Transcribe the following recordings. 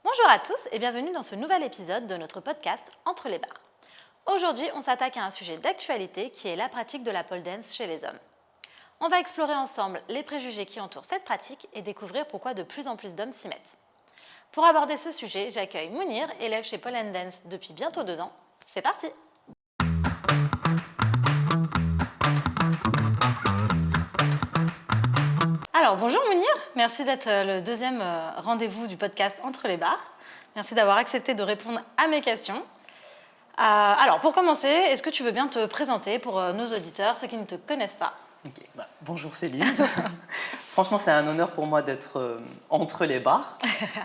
Bonjour à tous et bienvenue dans ce nouvel épisode de notre podcast Entre les barres. Aujourd'hui, on s'attaque à un sujet d'actualité qui est la pratique de la pole dance chez les hommes. On va explorer ensemble les préjugés qui entourent cette pratique et découvrir pourquoi de plus en plus d'hommes s'y mettent. Pour aborder ce sujet, j'accueille Mounir, élève chez Pole Dance depuis bientôt 2 ans. C'est parti! Alors bonjour Mounir, merci d'être le deuxième rendez-vous du podcast Entre les barres. Merci d'avoir accepté de répondre à mes questions. Alors pour commencer, est-ce que tu veux bien te présenter pour nos auditeurs, ceux qui ne te connaissent pas? Okay, bonjour Céline. Franchement, c'est un honneur pour moi d'être entre les barres.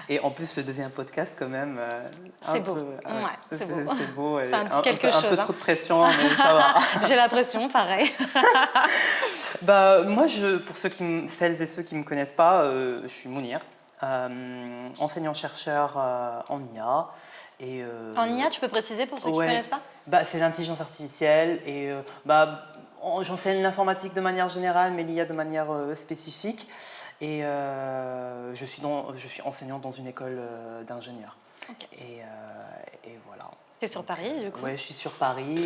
Et en plus, le deuxième podcast, quand même. C'est beau. C'est beau. C'est beau. C'est un petit quelque chose. Un peu trop de pression, mais ça va. J'ai la pression, pareil. Moi, pour celles et ceux qui ne me connaissent pas, je suis Mounir, enseignant-chercheur en IA. En IA, tu peux préciser pour ceux qui ne connaissent pas? C'est l'intelligence artificielle et j'enseigne l'informatique de manière générale, mais l'IA de manière spécifique. Et je suis enseignant dans une école d'ingénieurs. Okay. Et voilà. Tu es sur Paris, du coup? Oui, je suis sur Paris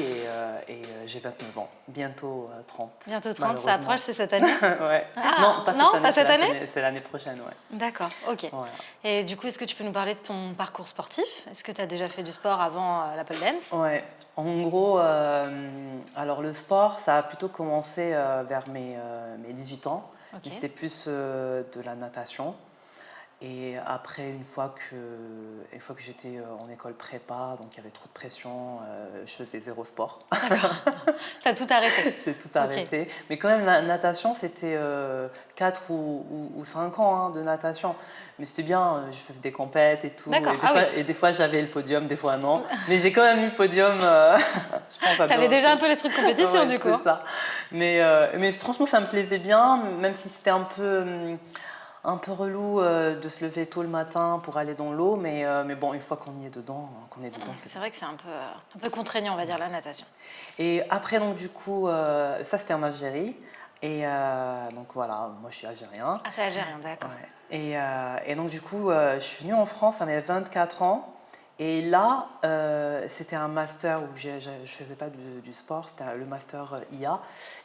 et j'ai 29 ans. Bientôt 30. Bientôt 30, ça approche, c'est cette année? Ouais. Ah, non, pas cette année? C'est l'année prochaine, ouais. D'accord, ok. Voilà. Et du coup, est-ce que tu peux nous parler de ton parcours sportif? Est-ce que tu as déjà fait du sport avant la pole dance? Ouais. En gros, alors le sport, ça a plutôt commencé vers mes 18 ans. Okay. C'était plus de la natation. Et après, une fois que j'étais en école prépa, donc il y avait trop de pression, je faisais zéro sport. D'accord. Tu as tout arrêté? J'ai tout arrêté. Okay. Mais quand même, la natation, c'était 4 ou 5 ans de natation. Mais c'était bien, je faisais des compètes et tout. Et des fois, j'avais le podium, des fois non. Mais j'ai quand même eu le podium, je pense. Tu avais déjà un peu l'esprit de compétition, du coup. C'est ça. Mais franchement, ça me plaisait bien, même si c'était un peu relou de se lever tôt le matin pour aller dans l'eau, mais bon, une fois qu'on y est dedans, c'est vrai que c'est un peu contraignant, on va dire, la natation. Et après, donc du coup, ça c'était en Algérie, et donc voilà, moi je suis algérien. Ah, t'es algérien, d'accord. Ouais. Et donc du coup, je suis venue en France à mes 24 ans, et là, c'était un master où je ne faisais pas du sport, c'était le master IA,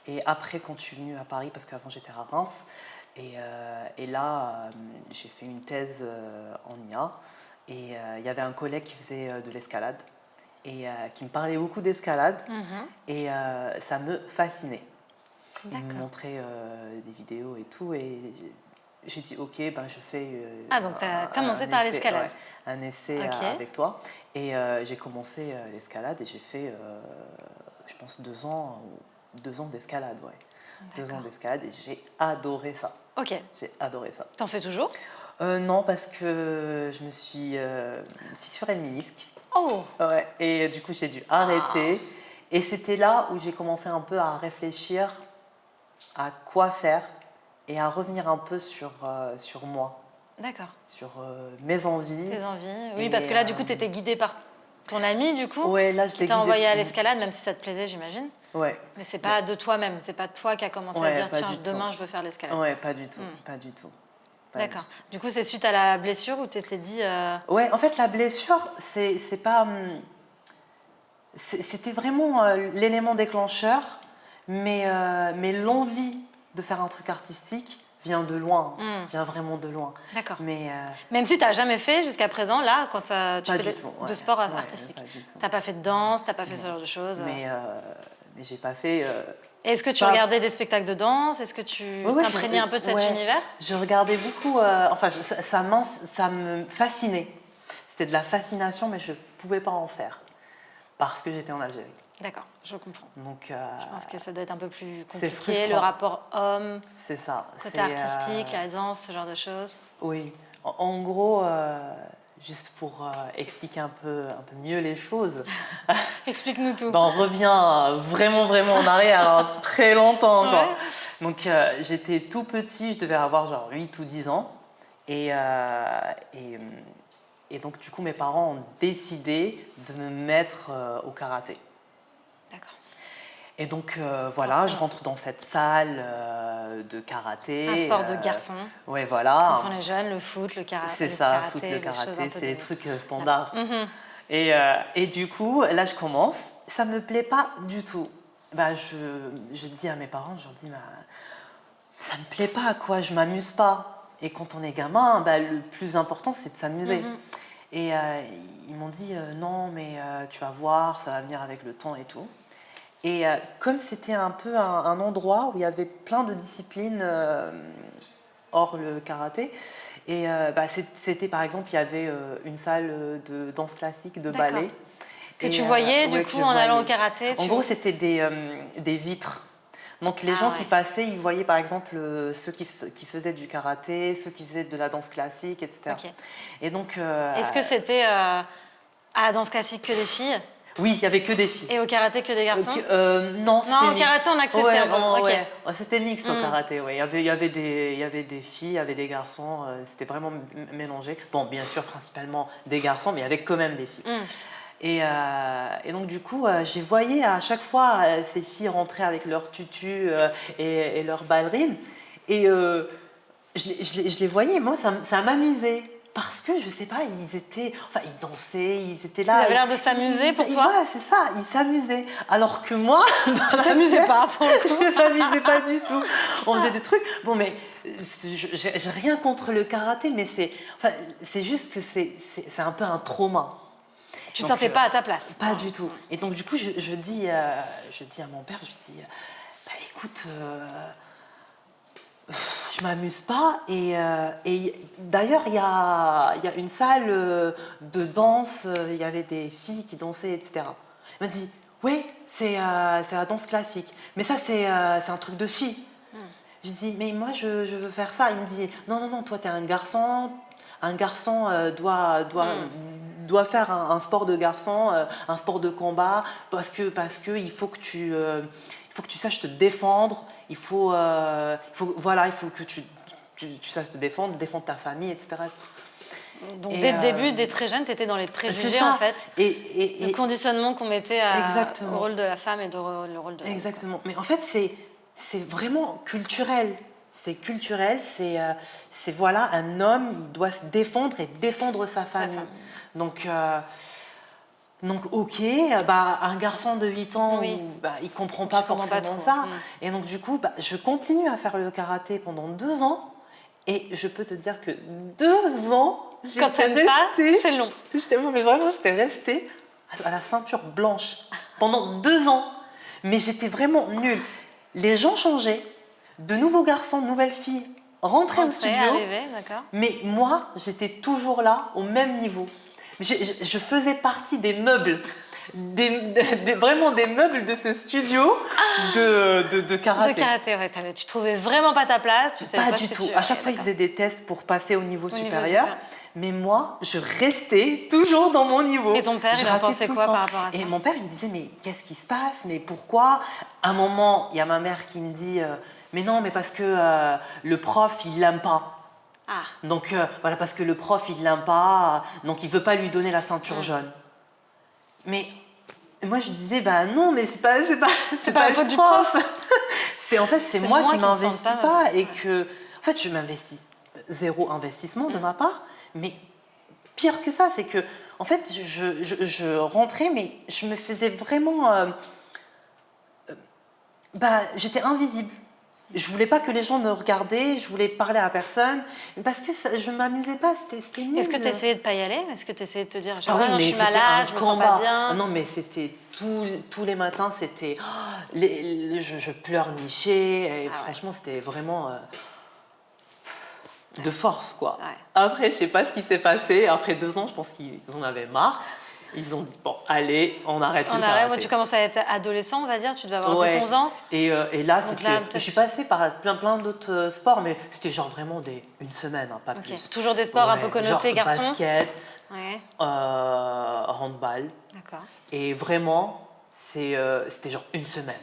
et après, quand je suis venue à Paris, parce qu'avant j'étais à Reims, et là, j'ai fait une thèse en IA et il y avait un collègue qui faisait de l'escalade et qui me parlait beaucoup d'escalade et ça me fascinait. Il me montrait des vidéos et tout et j'ai dit ok, je fais donc tu as commencé par l'escalade. Un essai avec toi et j'ai commencé l'escalade et j'ai fait, je pense, 2 ans d'escalade, ouais. 2 ans d'escalade et j'ai adoré ça. Ok. J'ai adoré ça. T'en fais toujours? Non, parce que je me suis fissuré le ménisque. Oh. Ouais, et du coup, j'ai dû arrêter. Et c'était là où j'ai commencé un peu à réfléchir à quoi faire et à revenir un peu sur moi. D'accord. Sur mes envies. Tes envies, oui, parce que là, du coup, tu étais guidée par ton ami, du coup. Ouais, là, je l'ai t'a envoyé à l'escalade, même si ça te plaisait, j'imagine. Ouais. Mais c'est pas de toi-même, c'est pas toi qui as commencé à dire tiens, demain je veux faire l'escalade. Ouais, pas du tout, pas du tout. D'accord. Du coup, c'est suite à la blessure où tu t'es dit. Ouais, en fait, la blessure, c'est pas. C'était vraiment l'élément déclencheur, mais l'envie de faire un truc artistique vient de loin, vient vraiment de loin. D'accord. Mais même si tu n'as jamais fait jusqu'à présent, là, quand tu fais de sport artistique. Tu n'as pas fait de danse, tu n'as pas fait ce genre de choses. Mais j'ai pas fait. Est-ce que tu regardais des spectacles de danse? Est-ce que tu t'imprégnais un peu de cet univers? Je regardais beaucoup. Ça me fascinait. C'était de la fascination, mais je ne pouvais pas en faire parce que j'étais en Algérie. D'accord, je comprends. Donc, je pense que ça doit être un peu plus compliqué, le rapport homme, c'est ça, côté artistique, la danse, ce genre de choses. Oui, en gros, juste pour expliquer un peu mieux les choses. Explique-nous tout. On revient vraiment en arrière, très longtemps. Ouais. Donc j'étais tout petit, je devais avoir genre 8 ou 10 ans. Et donc du coup, mes parents ont décidé de me mettre au karaté. D'accord. Et donc voilà, je rentre dans cette salle de karaté. Un sport de garçon. Ouais, voilà. Quand on est jeune, le foot, le karaté. C'est ça, foot, le karaté, c'est des trucs standards. Et du coup, là, je commence. Ça me plaît pas du tout. Bah, je dis à mes parents, je leur dis, bah, ça me plaît pas, quoi, je m'amuse pas. Et quand on est gamin, bah, le plus important, c'est de s'amuser. Et ils m'ont dit, non, mais tu vas voir, ça va venir avec le temps et tout. Et comme c'était un peu un endroit où il y avait plein de disciplines hors le karaté, et bah, c'était par exemple, il y avait une salle de danse classique, de ballet. Que tu voyais du coup en allant au karaté. En gros, c'était des vitres. Donc les gens qui passaient, ils voyaient par exemple ceux qui faisaient du karaté, ceux qui faisaient de la danse classique, etc. Et donc, est-ce que c'était à la danse classique que des filles? Oui, il n'y avait que des filles. Et au karaté que des garçons? Non, c'était au karaté on acceptait un peu. C'était mixte au karaté, ouais. Il y avait des filles, il y avait des garçons, c'était vraiment mélangé. Bon, bien sûr, principalement des garçons, mais il y avait quand même des filles. Et donc du coup, j'ai voyé à chaque fois ces filles rentrer avec leurs tutus et leurs ballerines. Et je les voyais, moi, ça m'amusait. Parce que, je sais pas, ils dansaient, ils étaient là. Ils avaient l'air de s'amuser pour toi? Ouais, c'est ça, ils s'amusaient. Alors que moi... Tu t'amusais pas, pour le coup. Je m'amusais pas du tout. On faisait des trucs... Bon, mais j'ai rien contre le karaté, mais c'est juste que c'est un peu un trauma. Tu ne te sentais pas à ta place? Pas du tout. Et donc, du coup, je dis à mon père, bah, écoute... je m'amuse pas et d'ailleurs il y a une salle de danse, il y avait des filles qui dansaient, etc. Il m'a dit oui, c'est la danse classique, mais ça c'est un truc de fille. Je dis mais moi je veux faire ça. Il me dit non, toi t'es un garçon doit faire un sport de garçon, un sport de combat, parce que il faut que tu saches te défendre, il faut que tu saches te défendre ta famille, etc. Donc dès le début, dès très jeune, tu étais dans les préjugés en fait, le conditionnement qu'on mettait au rôle de la femme et le rôle de l'homme. Exactement, mais en fait c'est vraiment culturel. C'est culturel, c'est voilà, un homme, il doit se défendre et défendre sa famille. Donc ok, bah, un garçon de 8 ans, il comprend pas forcément ça. Et donc du coup, je continue à faire le karaté pendant 2 ans. Et je peux te dire que 2 ans, quand t'aimes pas, c'est long. Mais vraiment, j'étais restée à la ceinture blanche pendant 2 ans. Mais j'étais vraiment nulle. Les gens changeaient. De nouveaux garçons, de nouvelles filles rentraient au studio. Mais moi, j'étais toujours là, au même niveau. Je faisais partie des meubles, vraiment des meubles de ce studio de karaté. De karaté, ouais. Tu trouvais vraiment pas ta place, tu savais pas du tout. À chaque fois, ils faisaient des tests pour passer au niveau supérieur. Mais moi, je restais toujours dans mon niveau. Et ton père, il en pensait quoi par rapport à ça? Et mon père, il me disait, mais qu'est-ce qui se passe? Mais pourquoi? À un moment, il y a ma mère qui me dit, mais non, mais parce que le prof, il l'aime pas. Donc voilà, parce que le prof, il l'aime pas, donc il veut pas lui donner la ceinture jaune. Mais moi, je disais, bah non, mais c'est pas la faute du prof. c'est moi qui m'investis pas et que, en fait, je m'investis. 0 investissement de ma part, mais pire que ça, c'est que en fait je rentrais, mais je me faisais vraiment j'étais invisible. Je voulais pas que les gens me regardaient, je voulais parler à personne, parce que je m'amusais pas, c'était nul. Est-ce que tu essayais de pas y aller? Est-ce que tu essayais de te dire, je suis malade, je me sens pas bien? Non, mais c'était tous les matins, c'était je pleurnichais, et franchement, c'était vraiment de force, quoi. Après, je sais pas ce qui s'est passé. Après 2 ans, je pense qu'ils en avaient marre. Ils ont dit, bon, allez, on arrête le karaté. Moi, tu commences à être adolescent, on va dire, tu devais avoir 10-11 ans. Et là, je suis passée par plein d'autres sports, mais c'était genre vraiment une semaine, pas plus. Toujours des sports un peu connotés garçons? Basket, handball. D'accord. Et vraiment, c'était genre 1 semaine.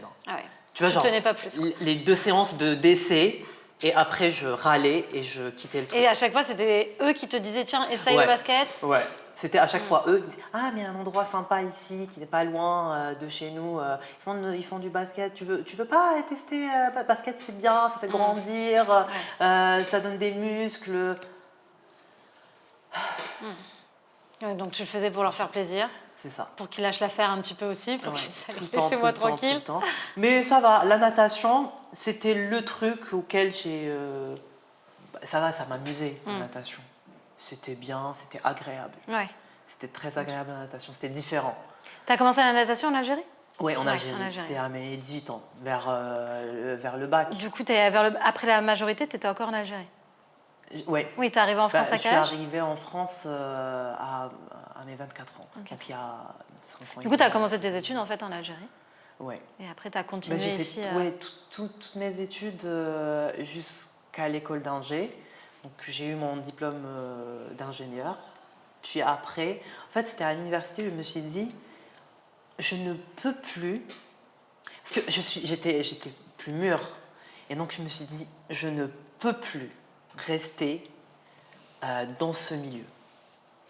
Tu vois, tenais pas plus. Les 2 séances d'essai. Et après, je râlais et je quittais le sport. Et à chaque fois, c'était eux qui te disaient, tiens, essaye le basket? Ouais. C'était à chaque fois eux, ils disaient, ah mais un endroit sympa ici, qui n'est pas loin de chez nous, ils font du basket, tu veux pas tester basket, c'est bien, ça fait grandir, ça donne des muscles. Ouais, donc tu le faisais pour leur faire plaisir, C'est ça. pour qu'ils lâchent l'affaire un petit peu aussi, pour Ouais, qu'ils disent, tout allez, le temps, laissez-moi tout le temps, tranquille. tout le temps. Mais ça va, la natation, c'était le truc auquel j'ai... ça va, ça m'amusait, la natation. C'était bien, c'était agréable. Ouais. C'était très agréable la natation, c'était différent. Tu as commencé la natation en Algérie? Oui, en Ouais, Algérie, en Algérie. c'était à mes 18 ans, vers le bac. Du coup, après la majorité, tu étais encore en Algérie? Oui. Oui, tu es arrivé en France à Je suis quel âge? arrivée en France à mes 24 ans, donc il y a 5 ans. Du coup, tu as commencé tes études en fait en Algérie. Oui. Et après, tu as continué J'ai fait ici. toutes mes études jusqu'à l'école d'ingé. Donc j'ai eu mon diplôme d'ingénieur. Puis après, en fait, c'était à l'université, je me suis dit, je ne peux plus, parce que j'étais plus mûre. Et donc je me suis dit, je ne peux plus rester dans ce milieu.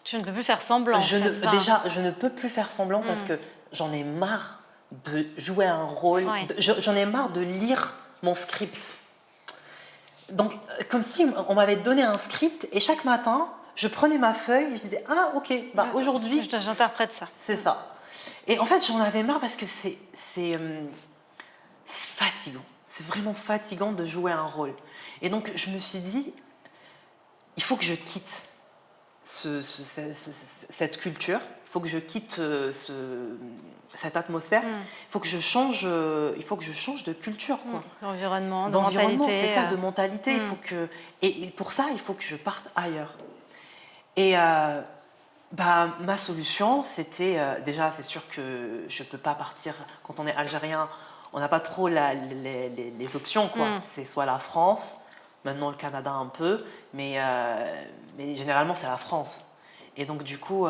Tu ne peux plus faire semblant. Déjà, je ne peux plus faire semblant parce que j'en ai marre de jouer un rôle. Ouais. J'en ai marre de lire mon script. Donc, comme si on m'avait donné un script et chaque matin, je prenais ma feuille et je disais, ah ok, bah aujourd'hui, J'interprète ça. c'est ça. Et en fait, j'en avais marre parce que c'est fatigant. C'est vraiment fatigant de jouer un rôle. Et donc, je me suis dit, il faut que je quitte cette culture, il faut que je quitte cette atmosphère, il faut que je change de culture, quoi. L'environnement, de D'environnement, mentalité. c'est ça, de mentalité. Il faut que, et pour ça, il faut que je parte ailleurs. Et ma solution, c'était déjà, c'est sûr que je ne peux pas partir quand on est algérien. On n'a pas trop les options, quoi. C'est soit la France, maintenant le Canada un peu, mais généralement c'est la France. Et donc du coup,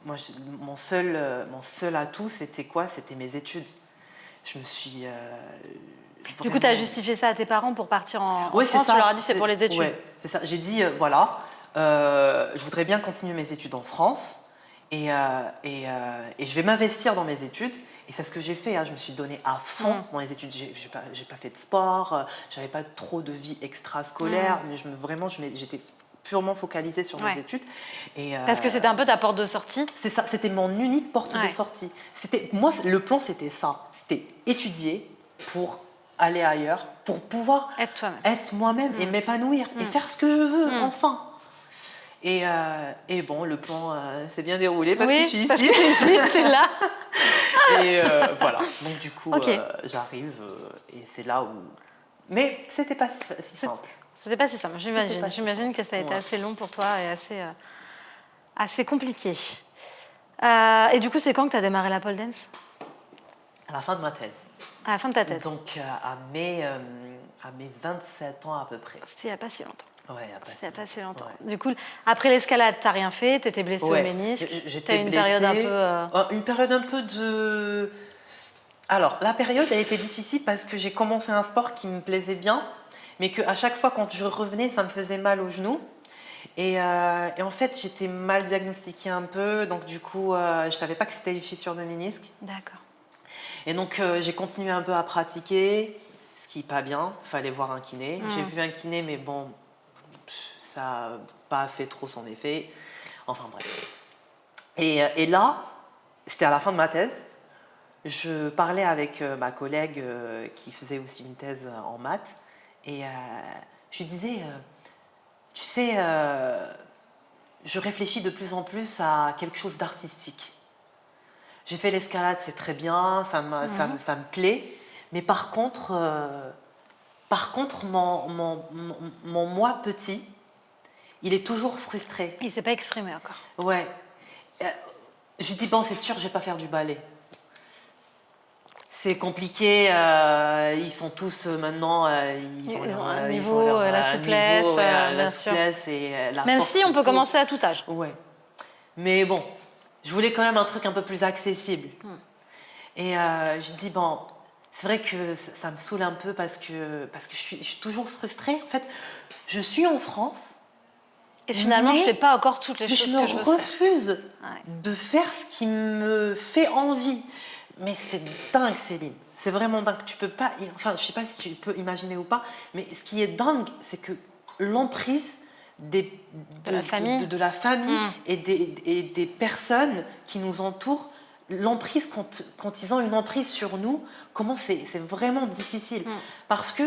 moi, mon seul atout, c'était quoi? C'était mes études. Je me suis... Du coup, tu as justifié ça à tes parents pour partir en Ouais, France, ça. tu leur as dit c'est pour les études. Ouais, c'est ça. J'ai dit, voilà, je voudrais bien continuer mes études en France et je vais m'investir dans mes études. Et c'est ce que j'ai fait, hein. Je me suis donnée à fond dans les études. J'ai pas fait de sport, j'avais pas trop de vie extrascolaire, mais j'étais purement focalisée sur mes études. Et, parce que c'était un peu ta porte de sortie. c'est ça, c'était mon unique porte de sortie. Moi, le plan, c'était ça. C'était étudier pour aller ailleurs, pour pouvoir être moi-même et m'épanouir et faire ce que je veux, enfin. Et bon, le plan s'est bien déroulé parce que je suis ici. Parce que t'es là. Et voilà. Donc du coup, j'arrive et c'est là où... Mais c'était pas si simple. C'était pas si simple, j'imagine que ça a été assez long pour toi et assez compliqué. Et du coup, c'est quand que tu as démarré la pole dance? À la fin de ma thèse. À la fin de ta thèse. Donc à mes 27 ans à peu près. C'était il n'y a pas si longtemps. Ouais, il n'y a pas si longtemps. Ouais. Du coup, après l'escalade, tu n'as rien fait, tu étais blessée au ménisque. J'étais blessée. Une période un peu de... Alors, la période, elle était difficile parce que j'ai commencé un sport qui me plaisait bien, mais qu'à chaque fois, quand je revenais, ça me faisait mal au genou. Et en fait, j'étais mal diagnostiquée un peu, donc du coup, je ne savais pas que c'était une fissure de ménisque. D'accord. Et donc, j'ai continué un peu à pratiquer, ce qui n'est pas bien, il fallait voir un kiné. J'ai vu un kiné, mais bon, ça n'a pas fait trop son effet. Enfin bref. Et là, c'était à la fin de ma thèse, je parlais avec ma collègue qui faisait aussi une thèse en maths, et je lui disais, tu sais, je réfléchis de plus en plus à quelque chose d'artistique. J'ai fait l'escalade, c'est très bien, ça me plaît, mais par contre mon moi petit, il est toujours frustré. Il ne s'est pas exprimé encore. Ouais. Je lui dis, bon, c'est sûr, je ne vais pas faire du ballet. C'est compliqué, ils sont tous maintenant, ils ont un niveau, la souplesse, bien sûr. Et la même force si on peut commencer à tout âge. Ouais. Mais bon, je voulais quand même un truc un peu plus accessible. Et je dis, bon, c'est vrai que ça me saoule un peu parce que je suis toujours frustrée. En fait, je suis en France Et finalement, je Mais- fais pas encore toutes les Mais choses je que me je veux faire. refuse Ouais. de faire ce qui me fait envie. Mais c'est dingue, Céline. C'est vraiment dingue. Tu peux pas. Enfin, je sais pas si tu peux imaginer ou pas, mais ce qui est dingue, c'est que l'emprise De la famille. de la famille Mm. et des personnes qui nous entourent, l'emprise, quand ils ont une emprise sur nous, comment c'est vraiment difficile. Mm. Parce que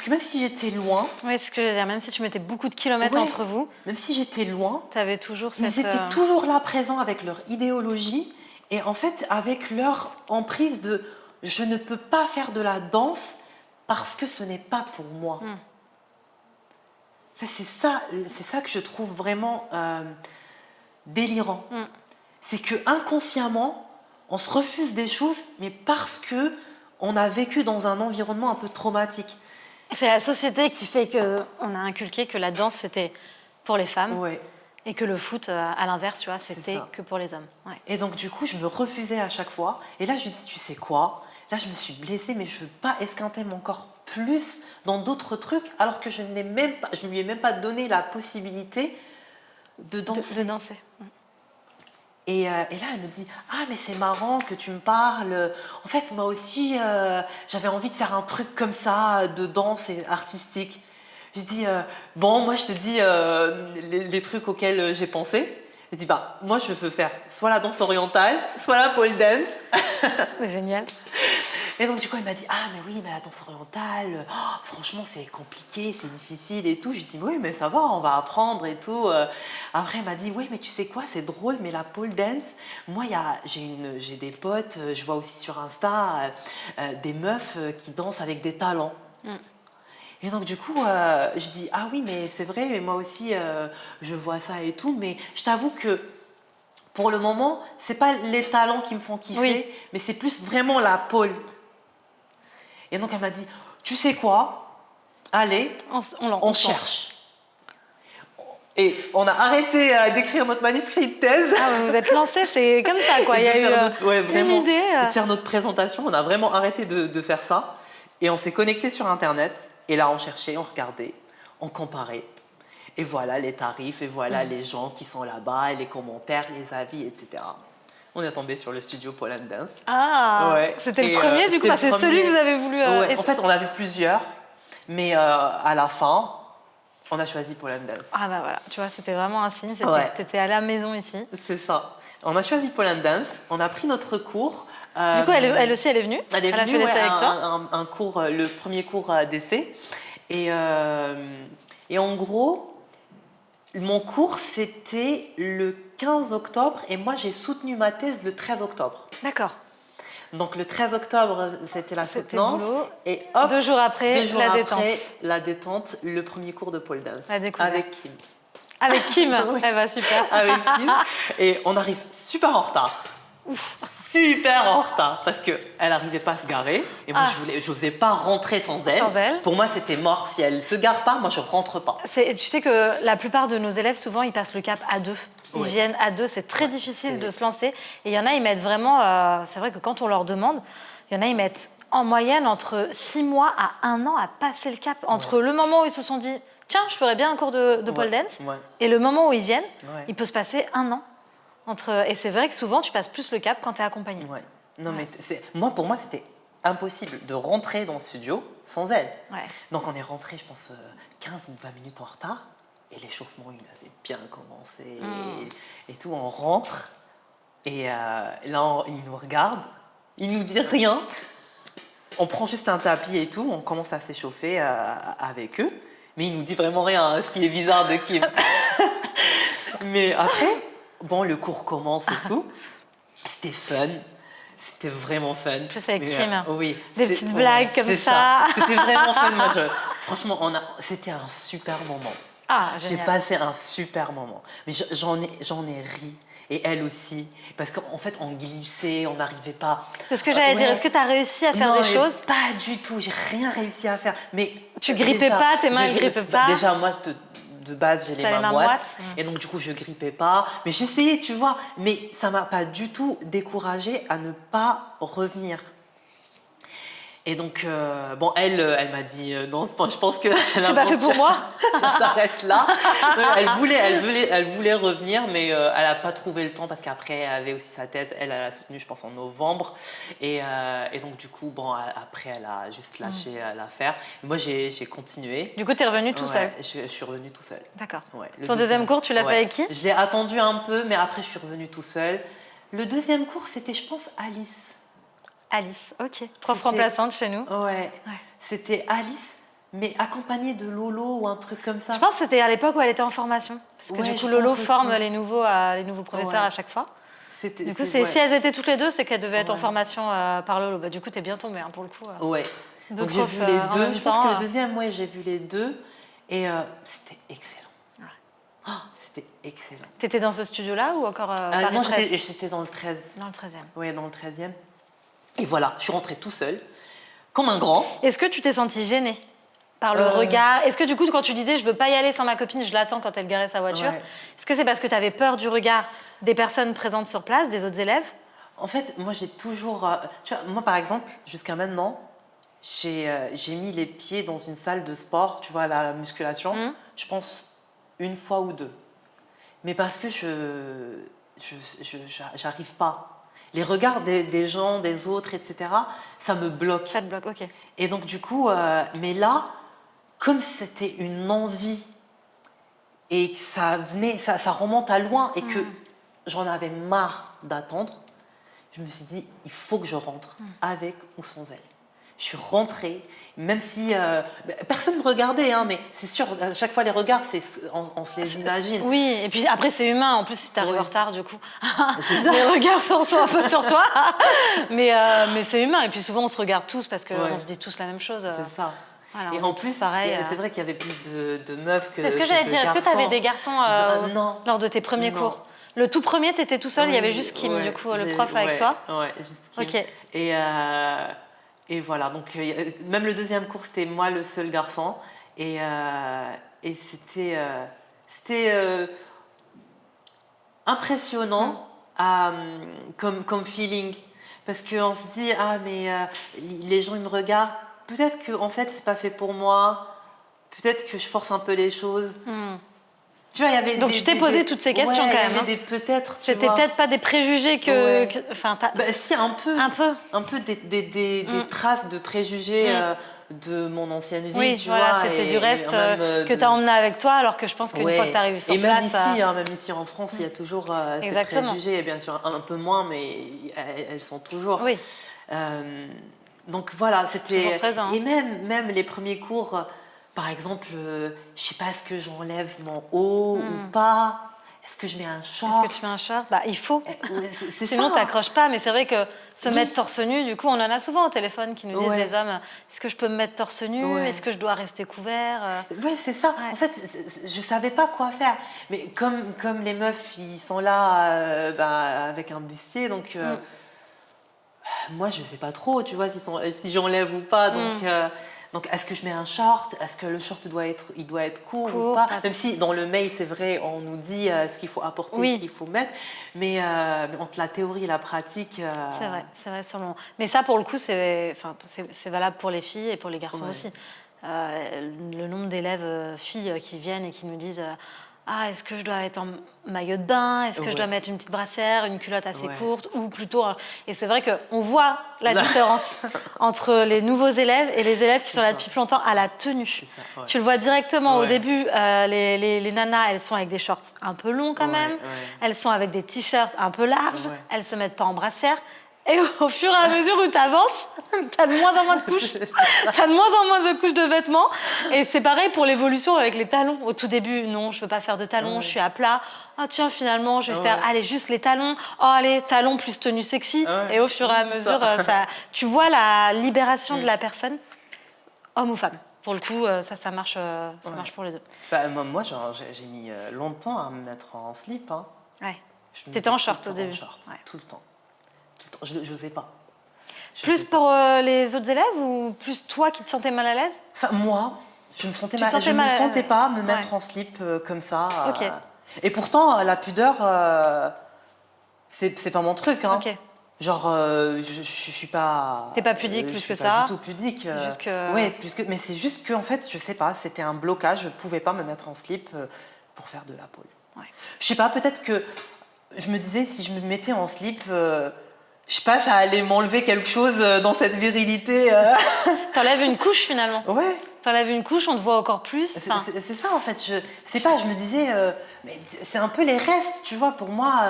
même si j'étais loin, Oui, c'est ce que je veux dire. Même si tu mettais beaucoup de kilomètres Ouais. entre vous, même si j'étais loin, tu avais toujours ils cette... étaient toujours là présents avec leur idéologie et en fait avec leur emprise de je ne peux pas faire de la danse parce que ce n'est pas pour moi. Mm. Enfin, c'est ça que je trouve vraiment délirant. Mm. C'est que inconsciemment, on se refuse des choses, mais parce que on a vécu dans un environnement un peu traumatique. C'est la société qui fait qu'on a inculqué que la danse, c'était pour les femmes Ouais. et que le foot, à l'inverse, tu vois, C'est c'était ça. que pour les hommes. Ouais. Et donc du coup, je me refusais à chaque fois. Et là, je me dis, tu sais quoi? Là, je me suis blessée, mais je veux pas esquinter mon corps plus dans d'autres trucs, alors que je ne lui ai même pas donné la possibilité de danser. De danser. Mm. Et là, elle me dit, ah, mais c'est marrant que tu me parles. En fait, moi aussi, j'avais envie de faire un truc comme ça, de danse et artistique. Je dis, bon, moi, je te dis les trucs auxquels j'ai pensé. Je dis, bah, moi, je veux faire soit la danse orientale, soit la pole dance. C'est génial. Et donc, du coup, elle m'a dit, ah, mais oui, mais la danse orientale, oh, franchement, c'est compliqué, c'est difficile et tout. Je dis, oui, mais ça va, on va apprendre et tout. Après, elle m'a dit, oui, mais tu sais quoi, c'est drôle, mais la pole dance, moi, j'ai des potes, je vois aussi sur Insta, des meufs qui dansent avec des talents. Mm. Et donc, du coup, je dis, ah oui, mais c'est vrai, mais moi aussi, je vois ça et tout. Mais je t'avoue que pour le moment, c'est pas les talents qui me font kiffer, Oui. mais c'est plus vraiment la pole. Et donc, elle m'a dit, tu sais quoi? Allez, on cherche. Et on a arrêté d'écrire notre manuscrit de thèse. Ah, vous vous êtes lancés, c'est comme ça, quoi. Il y a eu ouais, une vraiment, idée. de faire notre présentation. On a vraiment arrêté de faire ça. Et on s'est connecté sur Internet. Et là, on cherchait, on regardait, on comparait. Et voilà les tarifs, et voilà les gens qui sont là-bas, et les commentaires, les avis, etc. On est tombé sur le studio Pole and Dance. Ah, Ouais. c'était le Et, premier, du coup, c'était bah, c'est le celui premier. que vous avez voulu... Ouais, essayer. en fait, on a vu plusieurs, mais à la fin, on a choisi Pole and Dance. Ah bah voilà, tu vois, c'était vraiment un signe. Ouais. T'étais à la maison ici. C'est ça. On a choisi Pole and Dance, on a pris notre cours. Du coup, elle aussi, elle est venue. Elle est a venue, fait ouais, l'essai avec toi. un cours, le premier cours d'essai. Et en gros, mon cours, c'était le 15 octobre et moi, j'ai soutenu ma thèse le 13 octobre. D'accord. Donc, le 13 octobre, c'était la C'était soutenance. boulot. Et hop, 2 jours après, deux jours la après, détente. la détente, le premier cours de pole dance. La découverte. Avec Kim. Avec Kim. Oui. Eh bah, super. Avec Kim. Et on arrive super en retard. Super en retard parce qu'elle n'arrivait pas à se garer et moi je n'osais pas rentrer sans elle. Sans elle. Pour moi c'était mort, si elle se gare pas, moi je rentre pas. Tu sais que la plupart de nos élèves, souvent, ils passent le cap à deux. Ils Ouais. viennent à deux, c'est très Ouais, difficile c'est- de se lancer. Et il y en a, ils mettent vraiment... c'est vrai que quand on leur demande, il y en a, ils mettent en moyenne entre 6 mois à 1 an à passer le cap. Entre le moment où ils se sont dit, tiens, je ferais bien un cours de pole dance, Ouais. et le moment où ils viennent, Ouais. il peut se passer 1 an. Et c'est vrai que souvent, tu passes plus le cap quand tu es accompagné. Ouais. Non mais pour moi c'était impossible de rentrer dans le studio sans elle. Ouais. Donc on est rentré je pense 15 ou 20 minutes en retard et l'échauffement il avait bien commencé et tout. On rentre et là il nous regarde, il nous dit rien. On prend juste un tapis et tout, on commence à s'échauffer avec eux, mais il nous dit vraiment rien, hein, ce qui est bizarre de Kim. Mais après, bon, le cours commence et tout. C'était fun. C'était vraiment fun. En plus avec Mais, Kim. Oui. Des petites blagues comme c'est ça. C'était vraiment fun. Moi, franchement, c'était un super moment. Ah, J'ai génial. passé un super moment. Mais j'en ai ri. Et elle aussi. Parce qu'en fait, on glissait, on n'arrivait pas. C'est ce que j'allais dire. Ouais. Est-ce que tu as réussi à faire Non, des mais choses? pas du tout. J'ai rien réussi à faire. Mais Tu grippais pas, tes mains grippaient pas? Déjà, moi, de base, j'ai les T'as les mains mains moites. moites. Et donc, du coup, je grippais pas. Mais j'essayais, tu vois. Mais ça m'a pas du tout découragée à ne pas revenir. Et donc, bon, elle m'a dit non, je pense que C'est pas fait pour moi. ça s'arrête là. Elle voulait revenir, mais elle n'a pas trouvé le temps parce qu'après, elle avait aussi sa thèse. Elle a soutenu, je pense, en novembre. Et donc, du coup, bon, après, elle a juste lâché l'affaire. Moi, j'ai continué. Du coup, tu es revenu tout seul. Je suis revenu tout seul. D'accord. Ouais, Ton deuxième cours, tu l'as fait avec qui? Je l'ai attendu un peu, mais après, je suis revenu tout seul. Le deuxième cours, c'était, je pense, Alice. Alice, ok. Prof remplaçante chez nous. Ouais. C'était Alice, mais accompagnée de Lolo ou un truc comme ça. Je pense que c'était à l'époque où elle était en formation. Parce que du coup, Lolo forme les nouveaux professeurs à chaque fois. Du coup, si elles étaient toutes les deux, c'est qu'elles devaient être en formation par Lolo. Bah, du coup, tu es bien tombée pour le coup. Ouais. Donc j'ai vu les deux. Je pense que le deuxième, moi, j'ai vu les deux. Et c'était excellent. Oh, c'était excellent. Tu étais dans ce studio-là ou encore non, j'étais dans le 13. Dans le 13e. Oui, dans le 13e. Et voilà, je suis rentrée tout seul, comme un grand. Est-ce que tu t'es sentie gênée par le regard? Est-ce que du coup, quand tu disais « je veux pas y aller sans ma copine, je l'attends quand elle garait sa voiture », est-ce que c'est parce que tu avais peur du regard des personnes présentes sur place, des autres élèves? En fait, moi, j'ai toujours... tu vois, moi, par exemple, jusqu'à maintenant, j'ai mis les pieds dans une salle de sport, tu vois, la musculation, je pense une fois ou deux. Mais parce que j'arrive pas. Les regards des gens, des autres, etc., ça me bloque. Ça te bloque, ok. Et donc, du coup, mais là, comme c'était une envie et que ça remonte à loin et que j'en avais marre d'attendre, je me suis dit, il faut que je rentre avec ou sans elle. Je suis rentrée, même si personne ne me regardait, hein, mais c'est sûr, à chaque fois les regards, on se les imagine. Oui, et puis après c'est humain, en plus si tu arrives en retard, du coup, les regards sont un peu sur toi, mais c'est humain, et puis souvent on se regarde tous parce qu'on se dit tous la même chose. C'est ça. Voilà, et en plus, c'est vrai qu'il y avait plus de meufs que de garçons. C'est ce que j'allais dire, est-ce que tu avais des garçons non. lors de tes premiers cours? Le tout premier, tu étais tout seul, il y avait juste Kim, du coup, le prof avec toi? Ouais, juste Kim. Ok. Et voilà, donc même le deuxième cours, c'était moi le seul garçon. Et c'était impressionnant comme feeling. Parce qu'on se dit, ah mais les gens ils me regardent, peut-être que en fait c'est pas fait pour moi, peut-être que je force un peu les choses. Tu vois, il y avait donc tu t'es posé toutes ces questions quand même. Il y avait des peut-être. C'était peut-être pas des préjugés que. Si, un peu. Un peu des traces de préjugés de mon ancienne vie. Oui, tu voilà, vois, c'était du reste que tu as emmené avec toi, alors que je pense qu'une fois que tu arrives sur place. Et même ici en France, il y a toujours ces préjugés, bien sûr, un peu moins, mais elles sont toujours. Oui. Donc voilà, c'était. Présent. Et même les premiers cours. Par exemple, je sais pas, est-ce que j'enlève mon haut ou pas? Est-ce que je mets un short? Est-ce que tu mets un short? Bah, il faut. Sinon, tu n'accroches pas. Mais c'est vrai que se mettre torse nu, du coup, on en a souvent au téléphone qui nous disent, les hommes, est-ce que je peux me mettre torse nu? Est-ce que je dois rester couvert? Oui, c'est ça. Ouais. En fait, je savais pas quoi faire. Mais comme les meufs, ils sont là avec un bustier, donc moi, je sais pas trop, tu vois, si j'enlève ou pas. Donc, est-ce que je mets un short? Est-ce que le short doit être court ou pas? Même si dans le mail, c'est vrai, on nous dit ce qu'il faut apporter, ce qu'il faut mettre. Mais entre la théorie et la pratique... C'est vrai, sûrement. Mais ça, pour le coup, c'est valable pour les filles et pour les garçons aussi. Le nombre d'élèves filles qui viennent et qui nous disent... Ah, est-ce que je dois être en maillot de bain? Est-ce que je dois mettre une petite brassière, une culotte assez courte? Ou plutôt... Et c'est vrai qu'on voit la différence entre les nouveaux élèves et les élèves qui sont là depuis plus longtemps à la tenue. Tu le vois directement au début, les nanas, elles sont avec des shorts un peu longs quand même. Elles sont avec des t-shirts un peu larges. Elles ne se mettent pas en brassière. Et au fur et à mesure où tu avances, tu as de moins en moins de couches. Tu as de moins en moins de couches de vêtements. Et c'est pareil pour l'évolution avec les talons. Au tout début, non, je ne veux pas faire de talons, je suis à plat. Ah tiens, finalement, je vais faire juste les talons. Oh, allez, talons plus tenue sexy. Et au fur et à mesure, tu vois la libération de la personne, homme ou femme. Pour le coup, ça marche pour les deux. Moi, j'ai mis longtemps à me mettre en slip. Hein. Ouais. Tu étais en short au début. Tout le temps. Je n'osais pas. Plus pour les autres élèves ou plus toi qui te sentais mal à l'aise? Enfin, moi, je me sentais pas me mettre en slip comme ça. Okay. Et pourtant, la pudeur, c'est pas mon truc. Hein. Okay. Genre, je suis pas. T'es pas pudique je plus suis que pas ça. du tout pudique. C'est juste que. Ouais, mais c'est juste que en fait, je sais pas, c'était un blocage. Je pouvais pas me mettre en slip pour faire de la pole. Ouais. Je sais pas, peut-être que je me disais si je me mettais en slip, je sais pas, ça allait m'enlever quelque chose dans cette virilité. T'enlèves une couche finalement. Ouais. T'enlèves une couche, on te voit encore plus. C'est ça en fait. Je me disais, mais c'est un peu les restes, tu vois. Pour moi,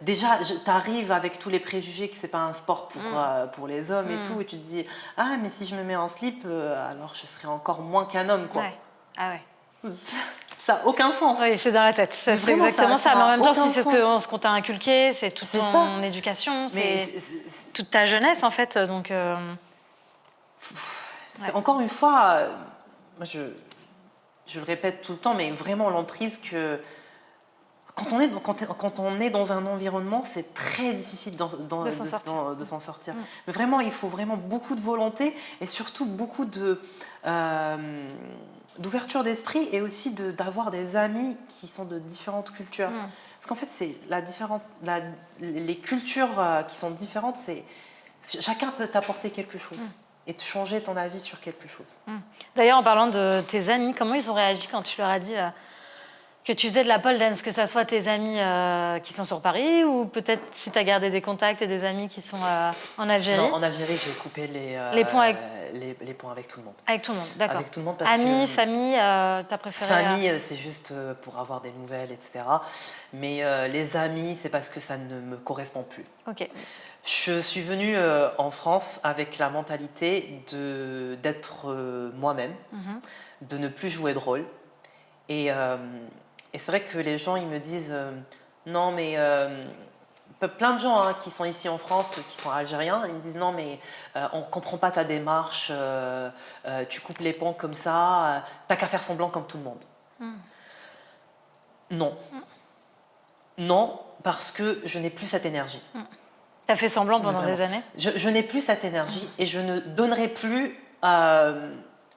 déjà, t'arrives avec tous les préjugés que c'est pas un sport pour les hommes et tout, et tu te dis, ah, mais si je me mets en slip, alors je serais encore moins qu'un homme, quoi. Ouais. Ah ouais. Ça n'a aucun sens. Oui, c'est dans la tête. C'est vraiment, exactement ça. Mais en même temps, aucun si c'est ce qu'on t'a inculqué, c'est toute ton éducation, c'est toute ta jeunesse en fait. Donc, encore une fois, moi, je le répète tout le temps, mais vraiment l'emprise que quand on est dans un environnement, c'est très difficile de s'en sortir. Mais vraiment, il faut vraiment beaucoup de volonté et surtout beaucoup d'ouverture d'esprit et aussi d'avoir des amis qui sont de différentes cultures. Parce qu'en fait, c'est les cultures qui sont différentes, chacun peut t'apporter quelque chose et te changer ton avis sur quelque chose. D'ailleurs, en parlant de tes amis, comment ils ont réagi quand tu leur as dit que tu faisais de la pole dance, que ça soit tes amis qui sont sur Paris ou peut-être si tu as gardé des contacts et des amis qui sont en Algérie? Non, en Algérie, j'ai coupé les ponts avec tout le monde. Avec tout le monde, d'accord. Avec tout le monde parce amis, que, famille, t'as préféré... Famille, c'est juste pour avoir des nouvelles, etc. Mais les amis, c'est parce que ça ne me correspond plus. Ok. Je suis venue en France avec la mentalité d'être moi-même, de ne plus jouer de rôle. Et c'est vrai que les gens, ils me disent non, mais plein de gens qui sont ici en France, qui sont algériens, ils me disent non, mais on ne comprend pas ta démarche, tu coupes les ponts comme ça, t'as qu'à faire semblant comme tout le monde. Non. Non, parce que je n'ai plus cette énergie. T'as fait semblant pendant des années? Je n'ai plus cette énergie et je ne donnerai plus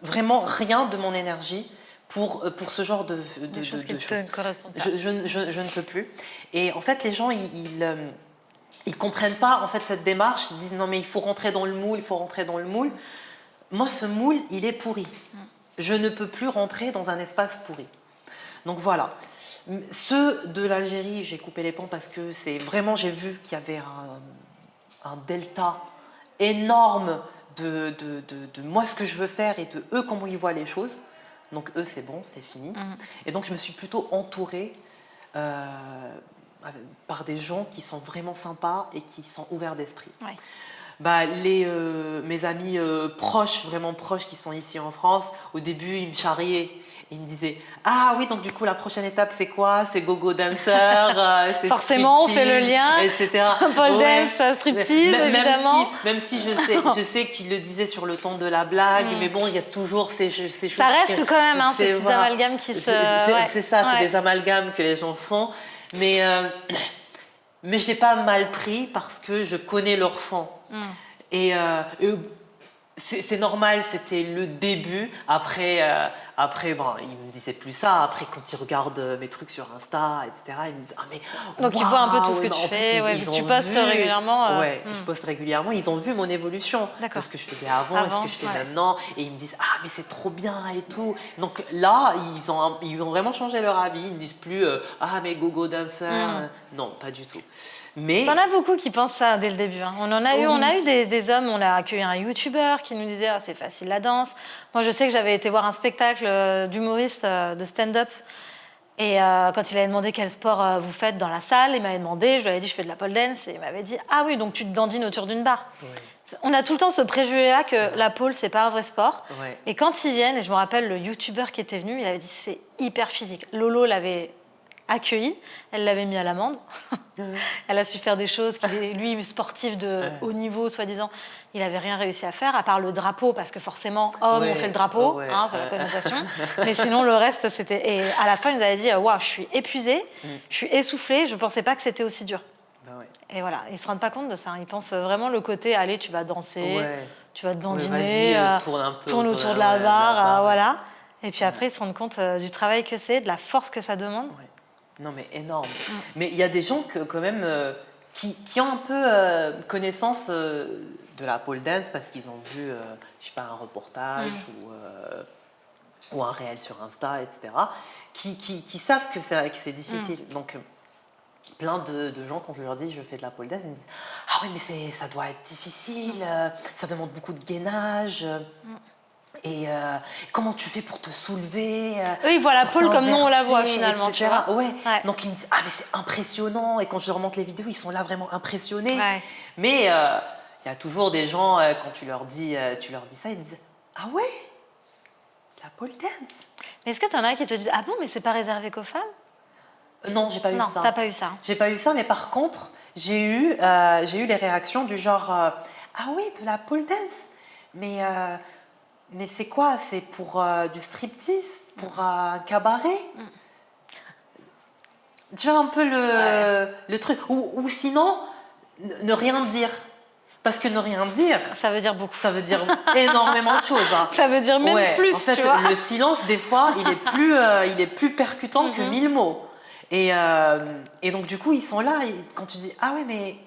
vraiment rien de mon énergie pour ce genre de choses. Je ne peux plus. Et en fait, les gens, ils comprennent pas en fait cette démarche. Ils disent non mais il faut rentrer dans le moule, il faut rentrer dans le moule. Moi, ce moule, il est pourri. Je ne peux plus rentrer dans un espace pourri. Donc voilà. Ceux de l'Algérie, j'ai coupé les ponts parce que c'est vraiment, j'ai vu qu'il y avait un delta énorme de moi ce que je veux faire et de eux comment ils voient les choses. Donc eux c'est bon, c'est fini. Et donc je me suis plutôt entourée par des gens qui sont vraiment sympas et qui sont ouverts d'esprit. Ouais. Mes amis proches, vraiment proches qui sont ici en France, au début ils me charriaient. Il me disait ah oui donc du coup la prochaine étape c'est quoi? C'est gogo dancer, c'est forcément on fait le lien, etc. Pole dance, striptease évidemment. Même si je sais qu'il le disait sur le ton de la blague, mais bon il y a toujours ces choses. Ça reste quand même ces petits amalgames qui se. C'est ça, c'est des amalgames que les gens font, mais je l'ai pas mal pris parce que je connais leur fond. Et c'est normal, c'était le début. Après, bon, il me disait plus ça. Après, quand ils regardent mes trucs sur Insta, etc., ils me disent ah mais donc ils voient un peu tout ce que tu fais. Tu postes régulièrement. Je poste régulièrement. Ils ont vu mon évolution de ce que je faisais avant et ce que je fais maintenant. Et ils me disent ah mais c'est trop bien et tout. Donc là, ils ont vraiment changé leur avis. Ils me disent plus ah mais gogo dancer. Non, pas du tout. Mais t'en as beaucoup qui pensent ça dès le début. On a eu des hommes. On a accueilli un YouTuber qui nous disait ah, c'est facile la danse. Moi, je sais que j'avais été voir un spectacle d'humoriste de stand-up. Et quand il avait demandé quel sport vous faites dans la salle, il m'avait demandé, je lui avais dit je fais de la pole dance. Et il m'avait dit ah oui, donc tu te dandines autour d'une barre. Oui. On a tout le temps ce préjugé-là que la pole, c'est pas un vrai sport. Ouais. Et quand ils viennent, et je me rappelle le YouTuber qui était venu, il avait dit c'est hyper physique. Lolo l'avait accueilli, elle l'avait mis à l'amende. Elle a su faire des choses qu'il est, lui, sportif de haut niveau, soi-disant, il n'avait rien réussi à faire, à part le drapeau, parce que forcément, homme, on fait le drapeau, c'est la connotation. Mais sinon, le reste, c'était... Et à la fin, il nous avait dit, waouh, je suis épuisée, je suis essoufflée, je ne pensais pas que c'était aussi dur. Et voilà, ils ne se rendent pas compte de ça. Ils pensent vraiment le côté, allez, tu vas danser, tu vas te dandiner, tourne autour de la barre, voilà. Et puis après, ils se rendent compte du travail que c'est, de la force que ça demande. Non, mais énorme. Mais il y a des gens quand même qui ont un peu connaissance de la pole dance parce qu'ils ont vu, je sais pas, un reportage ou un réel sur Insta, etc., qui savent que c'est difficile. Donc, plein de gens, quand je leur dis je fais de la pole dance, ils me disent ah oui, mais ça doit être difficile, ça demande beaucoup de gainage. Et comment tu fais pour te soulever Eux, ils voient la pour pole comme nous on la voit t'inverser, finalement, tu etc. vois. Ouais. Ouais. Donc ils me disent ah mais c'est impressionnant, et quand je leur montre les vidéos ils sont là vraiment impressionnés. Ouais. Mais il y a toujours des gens quand tu leur dis ça, ils me disent ah ouais, la pole dance. Mais est-ce que tu en as qui te disent ah bon mais c'est pas réservé qu'aux femmes? Non, j'ai pas eu Non, ça. t'as pas eu ça. J'ai pas eu ça, mais par contre j'ai eu les réactions du genre ah oui, de la pole dance, mais c'est quoi? C'est pour du striptease? Pour un cabaret? Tu vois un peu le truc. Ou sinon, ne rien dire. Parce que ne rien dire, Ça veut dire beaucoup. ça veut dire énormément de choses. Hein. Ça veut dire même Ouais, plus, en fait, tu vois. le silence, des fois, il est plus percutant que 1000 mots. Et donc, du coup, ils sont là. Et quand tu dis, ah ouais, mais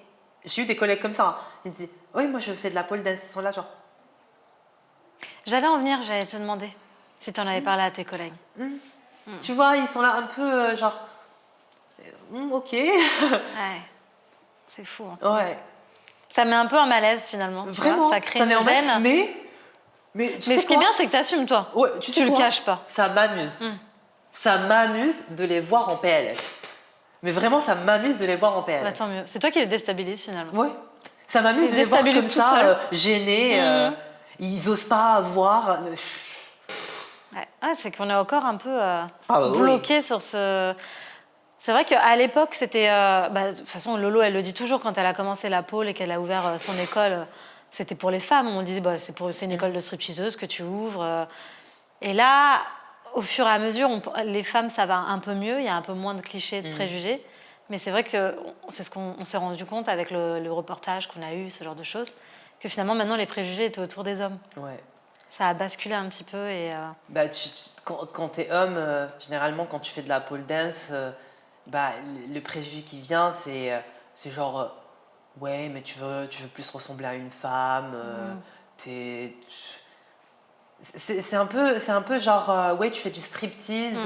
j'ai eu des collègues comme ça. Hein. Ils disent, oui, moi, je fais de la pole dance. Ils sont là, genre, J'allais en venir, j'allais te demander si tu en avais parlé à tes collègues. tu vois, ils sont là un peu genre, ok. Ouais, c'est fou. Hein. Ouais. Ça met un peu un malaise finalement. tu vois. Vraiment, Ça crée met une en mal. gêne. Mais Mais ce qui est bien, c'est que tu assumes, toi. ouais, tu sais le quoi, caches pas. ça m'amuse. Ça m'amuse de les voir en PLS. Mais vraiment, ça m'amuse de les voir en PLS. Bah, tant mieux. C'est toi qui les déstabilise finalement. Ouais. Ça m'amuse Ils de les voir comme déstabilisent tout ça, seuls. gênés. Ils osent pas voir. Ouais. Ah, c'est qu'on est encore un peu bah oui. bloqué sur ce. C'est vrai qu'à l'époque, c'était. De toute façon, Lolo, elle le dit toujours quand elle a commencé la pole et qu'elle a ouvert son école. C'était pour les femmes. On disait c'est une école de stripteaseuses que tu ouvres. Et là, au fur et à mesure, les femmes, ça va un peu mieux. Il y a un peu moins de clichés, de préjugés. Mais c'est vrai que c'est ce qu'on s'est rendu compte avec le reportage qu'on a eu, ce genre de choses, que finalement, maintenant, les préjugés étaient autour des hommes. Ouais. Ça a basculé un petit peu et... Bah, quand t'es homme, généralement, quand tu fais de la pole dance, le préjugé qui vient, c'est genre, ouais, mais tu veux plus ressembler à une femme, c'est un peu genre, ouais, tu fais du striptease,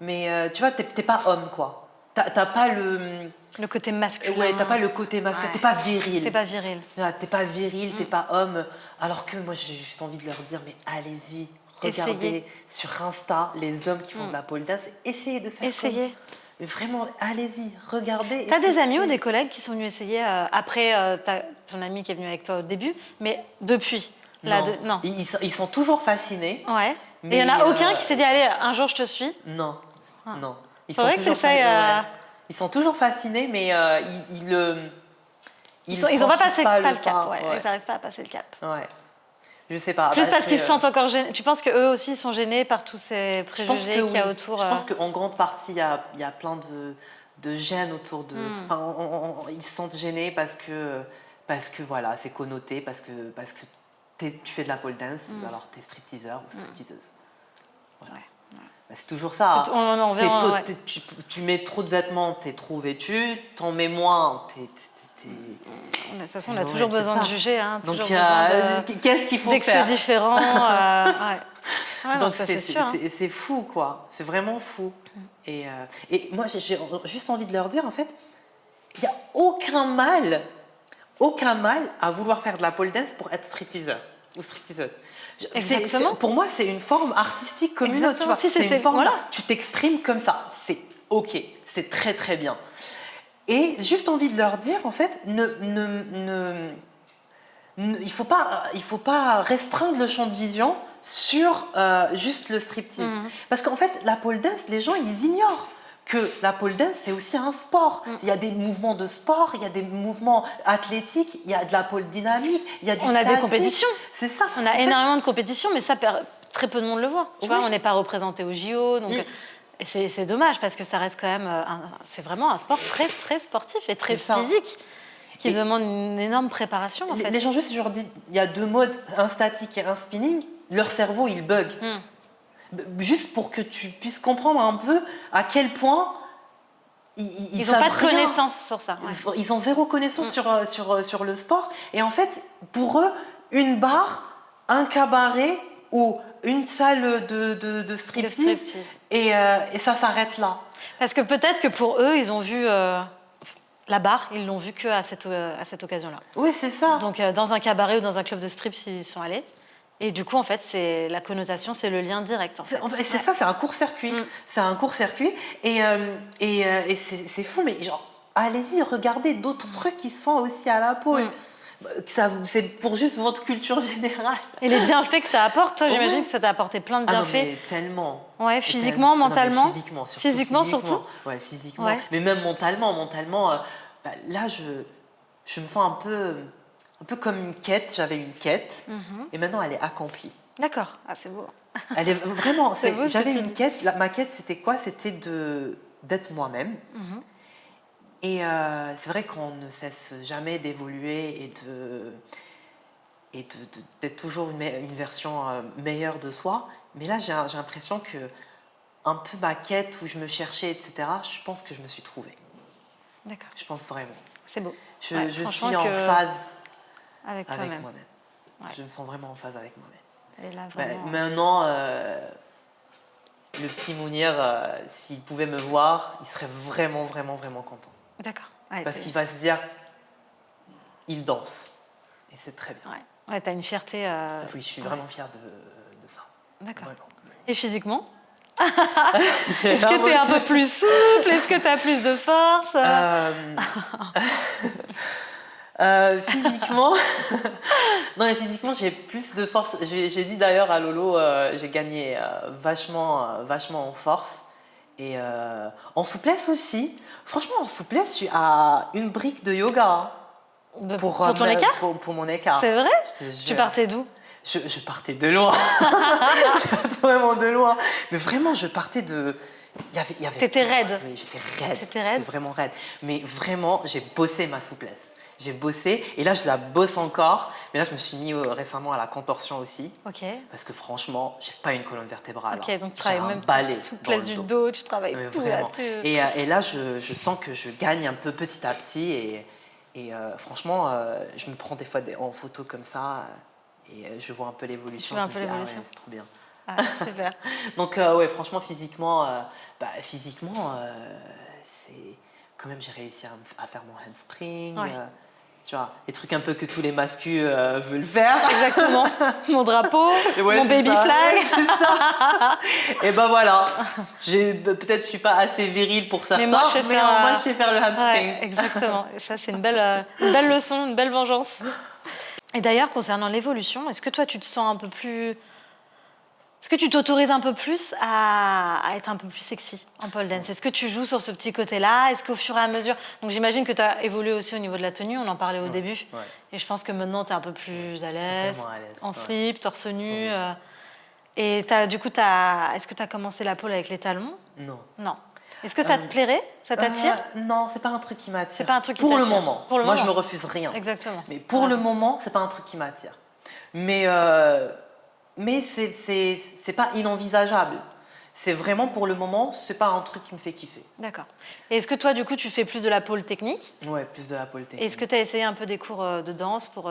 mais tu vois, t'es pas homme, quoi. T'as pas le côté masculin. Ouais, t'as pas le côté masculin, Ouais. t'es pas viril. T'es pas viril. T'es pas viril, t'es pas homme. Alors que moi, j'ai juste envie de leur dire, mais allez-y, regardez Essayez. sur Insta les hommes qui font de la pole dance, essayez de faire Essayez. comme. Mais vraiment, allez-y, regardez. T'as des amis ou des collègues qui sont venus essayer après ton ami qui est venu avec toi au début, mais depuis Non. Ils sont toujours fascinés. Ouais. Mais Et il n'y en a aucun qui s'est dit, allez, un jour je te suis. Non, non. Ils Faudrait que t'essayes, Ils sont toujours fascinés, mais ils Ils ont pas passé franchissent le cap. pas. Ouais. Ouais. Ils n'arrivent pas à passer le cap. Ouais. Je sais pas. Juste parce après, qu'ils se sentent encore gênés. Tu penses qu'eux aussi sont gênés par tous ces préjugés qu'il y a autour Je pense qu'en grande partie, il y a plein de gêne autour de. Enfin, ils se sentent gênés parce que voilà, c'est connoté, parce que tu fais de la pole dance, alors t'es stripteaseur ou stripteaseuse. Voilà. Ouais. Bah, c'est toujours ça. Ouais. Tu mets trop de vêtements, t'es trop vêtu. T'en mets moins, t'es. De toute façon, on a toujours besoin de juger. Hein, Donc, toujours besoin qu'est-ce qu'il faut dès que faire? c'est différent. Ouais. Ouais, Donc, ça, c'est sûr. Hein. C'est fou, quoi. C'est vraiment fou. Et moi, j'ai juste envie de leur dire, en fait, il n'y a aucun mal à vouloir faire de la pole dance pour être stripteaseur ou stripteaseuse. Exactement. Pour moi, c'est une forme artistique comme une autre. Tu vois. Si c'est une forme voilà. Tu t'exprimes comme ça. C'est OK. C'est très, très bien. Et juste envie de leur dire, en fait, il faut pas restreindre le champ de vision sur juste le striptease. Parce qu'en fait, la pole dance, les gens, ils ignorent que la pole dance, c'est aussi un sport. Il y a des mouvements de sport, il y a des mouvements athlétiques, il y a de la pole dynamique, il y a du statique. On a des compétitions. C'est ça. On a énormément de compétitions, mais ça, très peu de monde le voit. Tu vois, on n'est pas représenté au JO, donc... Et c'est dommage parce que ça reste quand même, c'est vraiment un sport très très sportif et très physique qui demande une énorme préparation. En fait. Les gens juste, je leur dis, il y a deux modes, un statique et un spinning. Leur cerveau, il bug. Juste pour que tu puisses comprendre un peu à quel point ils Ils n'ont pas savent de rien. connaissances sur ça. Ouais. Ils ont zéro connaissance sur le sport. Et en fait, pour eux, une barre, un cabaret ou une salle de striptease, striptease. Et ça s'arrête là. Parce que peut-être que pour eux, ils ont vu la barre, ils l'ont vu qu'à cette occasion-là. Oui, c'est ça. Donc dans un cabaret ou dans un club de strip, s'ils y sont allés. Et du coup, en fait, c'est la connotation, c'est le lien direct. C'est ça, c'est un court-circuit. C'est un court-circuit. Et c'est fou, mais genre, allez-y, regardez d'autres trucs qui se font aussi à la pole. C'est pour juste votre culture générale. Et les bienfaits que ça apporte, toi, j'imagine Ouais. que ça t'a apporté plein de Ah non, bienfaits. mais tellement. Ouais, physiquement, mentalement. Non, mais physiquement, surtout. Surtout. Ouais, physiquement. Ouais. Mais même mentalement. Là, je me sens un peu comme une quête. J'avais une quête. Et maintenant, elle est accomplie. D'accord. Ah, c'est beau. Elle est vraiment. C'est beau, J'avais ce que une tu quête. Ma quête, c'était quoi? C'était d'être moi-même. Et c'est vrai qu'on ne cesse jamais d'évoluer et d'être toujours une version meilleure de soi. Mais là, j'ai l'impression que un peu ma quête où je me cherchais, etc., je pense que je me suis trouvée. D'accord. Je pense vraiment. C'est beau. Je Ouais, suis franchement, en phase avec avec toi-même. moi-même. Ouais. Je me sens vraiment en phase avec moi-même. Et là, vraiment... Maintenant, le petit Mounir, s'il pouvait me voir, il serait vraiment, vraiment, vraiment content. D'accord. Ouais, Parce qu'il va se dire, il danse. Et c'est très bien. Ouais, t'as une fierté... Oui, je suis vraiment fière de ça. D'accord. Vraiment. Et physiquement? Est-ce que t'es un peu plus souple? Est-ce que t'as plus de force? Physiquement, non, mais physiquement, j'ai plus de force. J'ai dit d'ailleurs à Lolo, j'ai gagné vachement en force et en souplesse aussi. Franchement, en souplesse, je suis à une brique de yoga Pour ton écart? pour mon écart. C'est vrai? Je te jure. Tu partais d'où? Je partais de loin. Je partais vraiment de loin. Mais vraiment, je partais de... Il y avait T'étais tout. raide. Oui, j'étais raide. T'étais raide? J'étais vraiment raide. Mais vraiment, j'ai bossé ma souplesse. J'ai bossé et là, je la bosse encore. Mais là, je me suis mis récemment à la contorsion aussi. Ok. Parce que franchement, j'ai pas une colonne vertébrale. Ok, donc tu travailles même la souplesse du dos, tu travailles mais tout vraiment. là. Et là, je sens que je gagne un peu petit à petit. Et franchement, je me prends des fois en photo comme ça. Et je vois un peu l'évolution. Tu vois un Je peu me dis, l'évolution. ouais, c'est trop bien. Ah, super. Donc, ouais, franchement, physiquement, c'est quand même, j'ai réussi à faire mon handspring. Ouais. Tu vois, des trucs un peu que tous les mascus veulent faire. Exactement. Mon drapeau, Ouais, mon baby ça. flag. Ouais, c'est ça. Et ben voilà. Peut-être je suis pas assez viril pour certains, Mais moi, moi, je sais faire le handspring. Ouais, exactement. Et ça, c'est une belle leçon, une belle vengeance. Et d'ailleurs, concernant l'évolution, est-ce que toi, tu te sens un peu plus... Est-ce que tu t'autorises un peu plus à être un peu plus sexy en pole dance? Est-ce que tu joues sur ce petit côté-là? Est-ce qu'au fur et à mesure... Donc j'imagine que tu as évolué aussi au niveau de la tenue, on en parlait au début. Ouais. Et je pense que maintenant, tu es un peu plus à l'aise, Vraiment à l'aise, en ouais. slip, torse nu. Ouais. Et est-ce que tu as commencé la pole avec les talons? Non. Non. Est-ce que ça te plairait? Ça t'attire? Non, c'est pas un truc qui m'attire. C'est pas un truc qui pour le t'attire. moment. Pour le Moi, moment. je me refuse rien. Exactement. Mais pour le moment, c'est pas un truc qui m'attire. Mais c'est pas inenvisageable. C'est vraiment pour le moment, c'est pas un truc qui me fait kiffer. D'accord. Et est-ce que toi, du coup, tu fais plus de la pole technique? Ouais, plus de la pole technique. Et est-ce que tu as essayé un peu des cours de danse pour...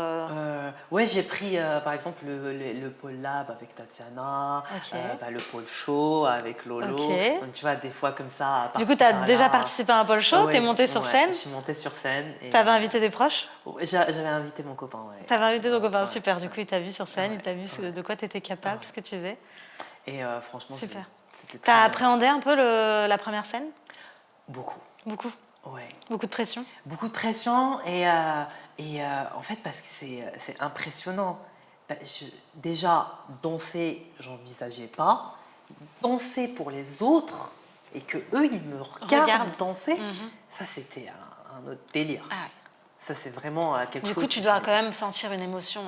Ouais, j'ai pris par exemple le pole lab avec Tatiana, Ok. le pole show avec Lolo. Ok. Donc tu vois, des fois comme ça. Du coup, tu as déjà participé à un pole show? Ouais, T'es montée sur scène? Je suis montée sur scène. Tu avais invité des proches? J'avais invité mon copain, ouais. Tu avais invité ton copain, Ouais, super. Du coup, il t'a vu sur scène, Ouais, il t'a vu de quoi tu étais capable, ce que tu faisais. Et franchement, Super. c'était Tu as très appréhendé un peu la première scène? beaucoup. Beaucoup? Ouais. Beaucoup de pression? Beaucoup de pression et en fait parce que c'est impressionnant. Déjà, danser, j'envisageais pas. Danser pour les autres et que eux ils me regardent danser, ça c'était un autre délire. Ah. Ça c'est vraiment quelque chose. Du coup, tu dois quand même sentir une émotion.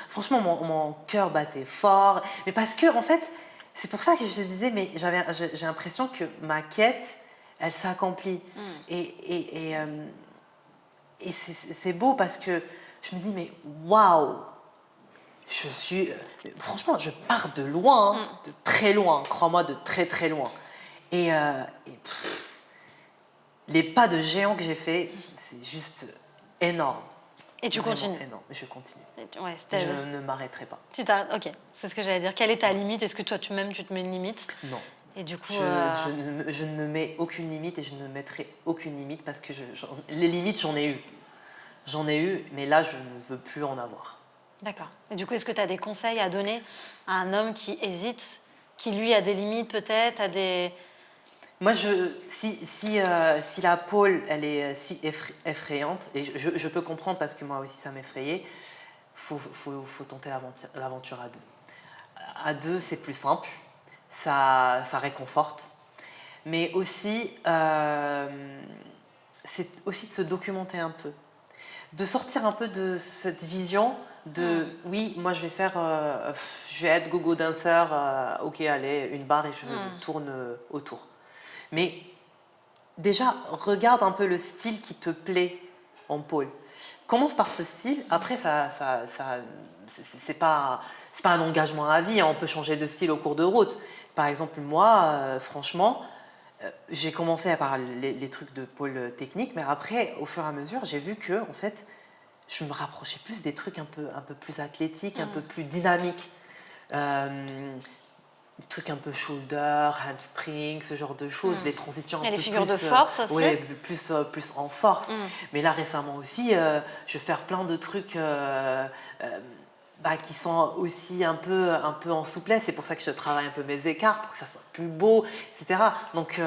Franchement, mon cœur battait fort. Mais parce que, en fait, c'est pour ça que je te disais, mais j'ai l'impression que ma quête, elle s'accomplit. Et c'est beau parce que je me dis, mais waouh! Franchement, je pars de loin, de très loin, crois-moi, de très très loin. les pas de géant que j'ai fait, c'est juste énorme. Et tu Vraiment continues. énorme. Je continue. Ouais, Je ne m'arrêterai pas. Tu t'arrêtes, ok, c'est ce que j'allais dire. Quelle est ta limite? Est-ce que toi, tu te mets une limite? Non. Et du coup, Je ne mets aucune limite et je ne mettrai aucune limite parce que les limites, j'en ai eu. J'en ai eu, mais là, je ne veux plus en avoir. D'accord. Et du coup, est-ce que tu as des conseils à donner à un homme qui hésite, qui lui a des limites peut-être, a des... Moi, si la pole, elle est si effrayante, et je peux comprendre parce que moi aussi ça m'effrayait, faut tenter l'aventure à deux. À deux, c'est plus simple, ça réconforte, mais aussi, c'est aussi de se documenter un peu, de sortir un peu de cette vision de oui, moi je vais être gogo danseur, ok, allez, une barre et je me tourne autour. Mais déjà, regarde un peu le style qui te plaît en pole. Commence par ce style. Après, c'est pas un engagement à vie. Hein. On peut changer de style au cours de route. Par exemple, moi, franchement, j'ai commencé par les trucs de pole technique, mais après, au fur et à mesure, j'ai vu que, en fait, je me rapprochais plus des trucs un peu plus athlétiques, un peu plus dynamiques. Trucs un peu shoulder, handspring, ce genre de choses, les transitions Et un les peu figures plus, de force aussi. ouais, plus en force. Mais là récemment aussi, je vais faire plein de trucs qui sont aussi un peu en souplesse. C'est pour ça que je travaille un peu mes écarts pour que ça soit plus beau, etc. Donc